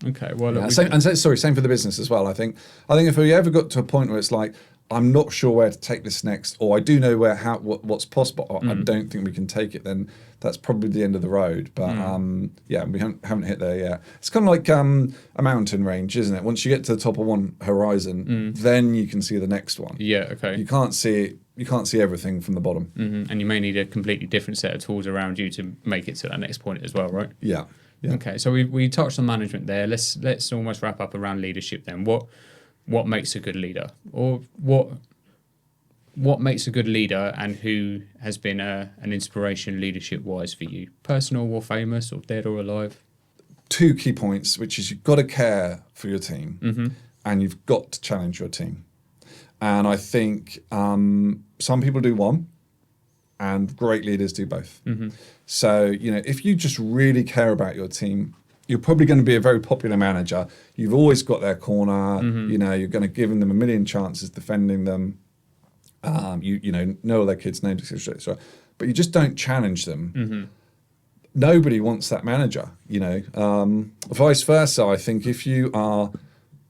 Okay. Well, look, same for the business as well. I think if we ever got to a point where it's like, I'm not sure where to take this next, or I do know what's possible, or I don't think we can take it, then that's probably the end of the road. But yeah, we haven't hit there yet. It's kind of like a mountain range, isn't it? Once you get to the top of one horizon, then you can see the next one. Yeah, okay. You can't see everything from the bottom. And you may need a completely different set of tools around you to make it to that next point as well, right? Yeah. Okay, so we touched on management there. Let's almost wrap up around leadership then. What makes a good leader, or what makes a good leader, and who has been an inspiration leadership wise for you, personal or famous or dead or alive? 2 key points, which is you've got to care for your team, and you've got to challenge your team. And I think some people do one, and great leaders do both. So, you know, if you just really care about your team, you're probably going to be a very popular manager. You've always got their corner. You know, you're going to give them a million chances defending them. You know all their kids' names, etc. But you just don't challenge them. Nobody wants that manager. You know, vice versa. I think if you are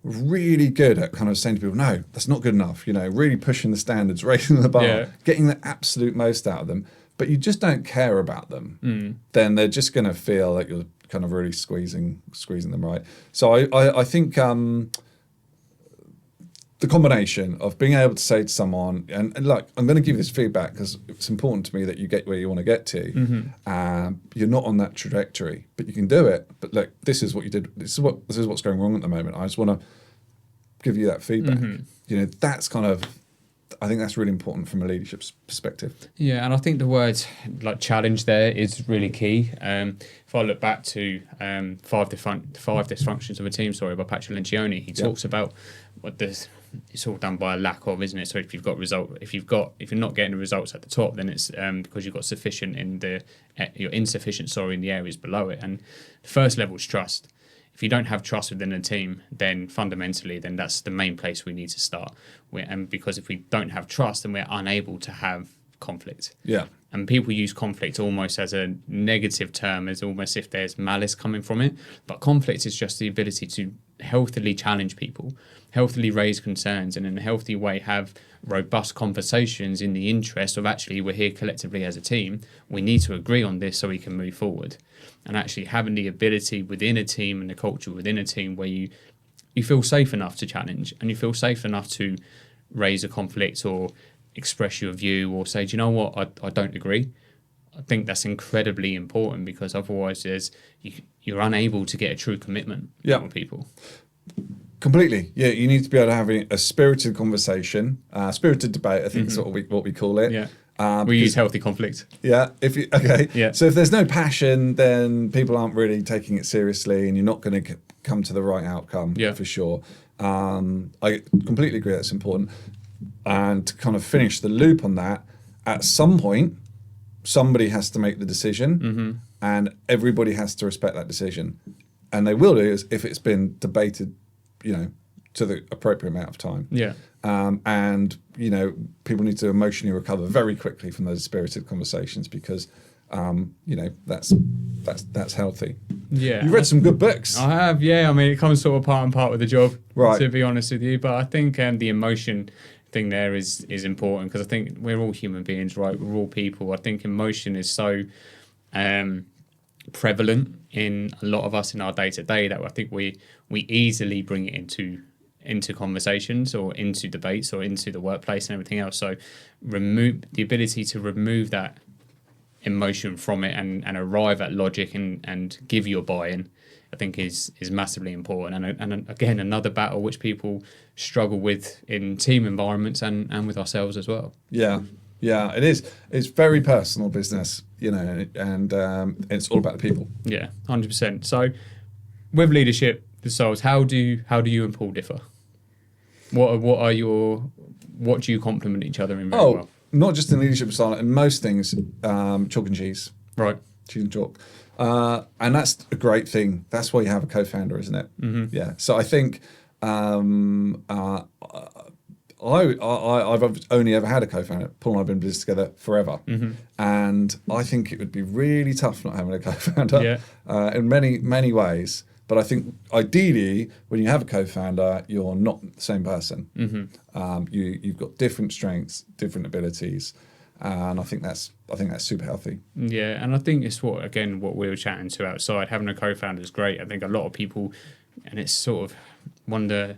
really good at kind of saying to people, no, that's not good enough. You know, really pushing the standards, raising the bar, getting the absolute most out of them, but you just don't care about them, then they're just going to feel like you're kind of really squeezing them, right? So I think the combination of being able to say to someone, and look, I'm going to give you this feedback because it's important to me that you get where you want to get to. You're not on that trajectory, but you can do it. But look, this is what you did. This is what's going wrong at the moment. I just want to give you that feedback. You know, that's kind of, I think that's really important from a leadership perspective. Yeah, and I think the word like challenge there is really key. If I look back to five dysfunctions of a team, by Patrick Lencioni, he talks about what it's all done by a lack of, isn't it? So if you're not getting the results at the top, then it's because you've got you're insufficient in the areas below it. And the first level is trust. if you don't have trust within a team, then fundamentally, then that's the main place we need to start. And because if we don't have trust, then we're unable to have conflict. Yeah. And people use conflict almost as a negative term, as almost if there's malice coming from it. But conflict is just the ability to healthily challenge people, healthily raise concerns, and in a healthy way have robust conversations in the interest of actually we're here collectively as a team. We need to agree on this so we can move forward. And actually having the ability within a team and the culture within a team where you feel safe enough to challenge and you feel safe enough to raise a conflict or express your view or say, do you know what, I don't agree. I think that's incredibly important, because otherwise you're unable to get a true commitment with people. Completely. Yeah, you need to be able to have a spirited conversation, spirited debate, I think is what we call it. Yeah. We use healthy conflict. Yeah. So if there's no passion, then people aren't really taking it seriously and you're not going to come to the right outcome for sure. I completely agree that's important. And to kind of finish the loop on that, at some point, somebody has to make the decision and everybody has to respect that decision. And they will do if it's been debated, to the appropriate amount of time. Yeah. And, people need to emotionally recover very quickly from those spirited conversations because, that's healthy. Yeah. You've read some good books. I have, yeah. I mean, it comes sort of part and part with the job, right, to be honest with you. But I think the emotion thing there is important, because I think we're all human beings, right? We're all people. I think emotion is so prevalent in a lot of us in our day-to-day that I think we easily bring it into conversations or into debates or into the workplace and everything else. So remove the ability to remove that emotion from it and arrive at logic and give your buy-in, I think is massively important. And again, another battle which people struggle with in team environments and with ourselves as well. Yeah, it is. It's very personal business, and it's all about the people. Yeah, 100%. So with leadership, the souls, how do you and Paul differ? What do you complement each other in very well? Not just in leadership style, in most things, chalk and cheese. Right. Cheese and chalk. And that's a great thing. That's why you have a co-founder, isn't it? Mm-hmm. Yeah. So I think I've only ever had a co-founder. Paul and I have been in business together forever. Mm-hmm. And I think it would be really tough not having a co-founder in many, many ways. But I think ideally, when you have a co-founder, you're not the same person. Mm-hmm. You've got different strengths, different abilities, and I think that's super healthy. Yeah, and I think it's what we were chatting to outside. Having a co-founder is great. I think a lot of people, and it's sort of one of the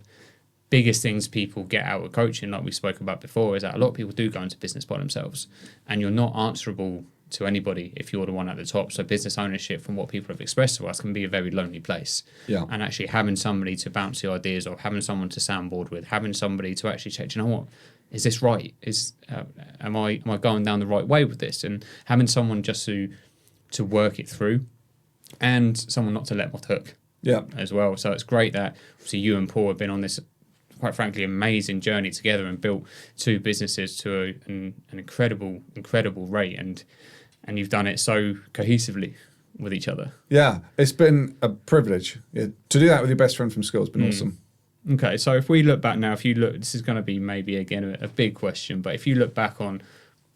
biggest things people get out of coaching, like we spoke about before, is that a lot of people do go into business by themselves, and you're not answerable to anybody if you're the one at the top. So business ownership, from what people have expressed to us, can be a very lonely place. Yeah. And actually having somebody to bounce the ideas off, having someone to soundboard with, having somebody to actually check, do you know what, is this right? Am I going down the right way with this? And having someone just to work it through, and someone not to let off the hook. Yeah. As well. So it's great that obviously you and Paul have been on this, quite frankly, amazing journey together and built two businesses to an incredible rate, and you've done it so cohesively with each other. Yeah, it's been a privilege. Yeah, to do that with your best friend from school has been awesome. Okay, so if we look back now, this is going to be maybe again a big question, but if you look back on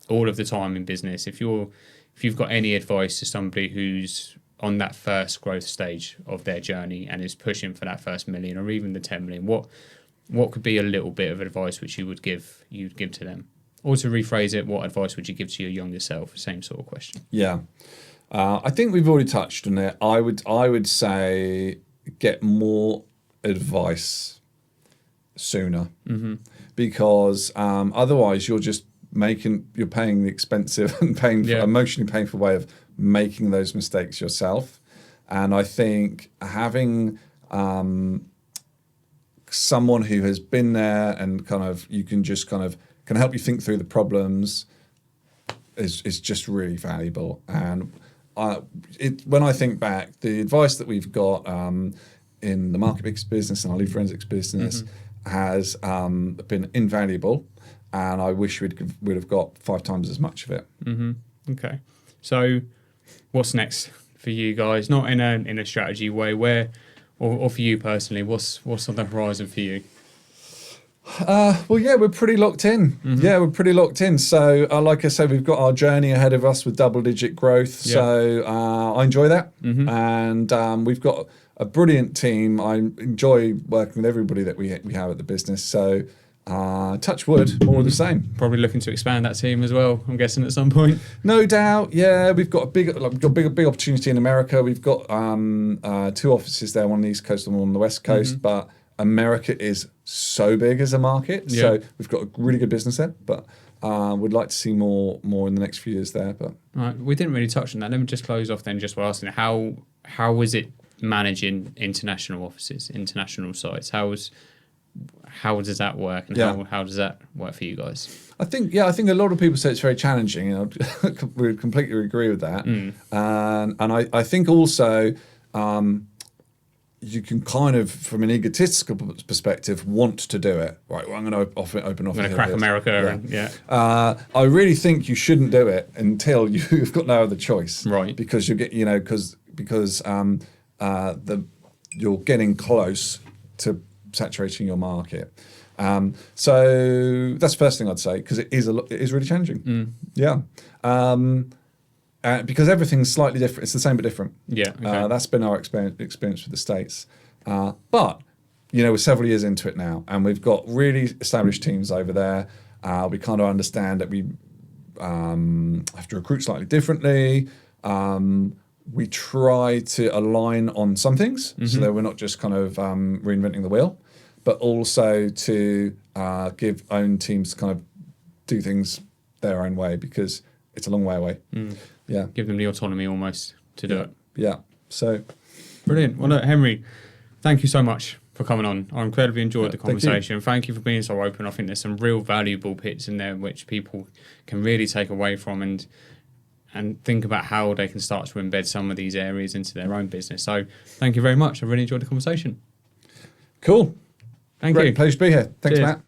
all of the time in business, if you've got any advice to somebody who's on that first growth stage of their journey and is pushing for that first million or even the 10 million, what could be a little bit of advice which you'd give to them? Or to rephrase it, what advice would you give to your younger self? Same sort of question. Yeah. I think we've already touched on it. I would say get more advice sooner, because otherwise you're paying the expensive and emotionally painful way of making those mistakes yourself. And I think having someone who has been there and can help you think through the problems is just really valuable. And when I think back, the advice that we've got in the market business and our lead forensics business has been invaluable, and I wish we'd have got 5 times as much of it. Mm-hmm. Okay, so what's next for you guys? Not in a strategy way. Where or for you personally, what's on the horizon for you? Well, yeah, we're pretty locked in. Mm-hmm. Yeah, we're pretty locked in. So, like I said, we've got our journey ahead of us with double-digit growth. Yeah. So, I enjoy that, Mm-hmm. and we've got a brilliant team. I enjoy working with everybody that we have at the business. So, touch wood, more of the same. Probably looking to expand that team as well, I'm guessing, at some point. No doubt. Yeah, we've got a big opportunity in America. We've got 2 offices there, one on the East Coast and one on the West Coast, but America is so big as a market, so we've got a really good business there, but we'd like to see more in the next few years there. But Right, we didn't really touch on that. Let me just close off then just by asking how is it managing international offices, international sites? How does that work, and how does that work for you guys? I think a lot of people say it's very challenging, and we completely agree with that. And I think also you can kind of, from an egotistical perspective, want to do it. Right, well, I'm going to open office. I'm going to crack America. I really think you shouldn't do it until you've got no other choice. Right. Because you get, because you're getting close to saturating your market. So that's the first thing I'd say, because it is really challenging. Yeah. Because everything's slightly different. It's the same but different. Yeah. Okay. That's been our experience with the States. But, we're several years into it now, and we've got really established teams over there. We kind of understand that we have to recruit slightly differently. We try to align on some things, so that we're not just kind of reinventing the wheel, but also to give own teams kind of do things their own way, because it's a long way away. Yeah. Give them the autonomy almost to do it. Yeah. So brilliant. Well, look, Henry, thank you so much for coming on. I incredibly enjoyed the conversation. Thank you for being so open. I think there's some real valuable bits in there which people can really take away from and think about how they can start to embed some of these areas into their own business. So thank you very much. I really enjoyed the conversation. Cool. Thank you. Pleasure to be here. Thanks, Cheers. Matt.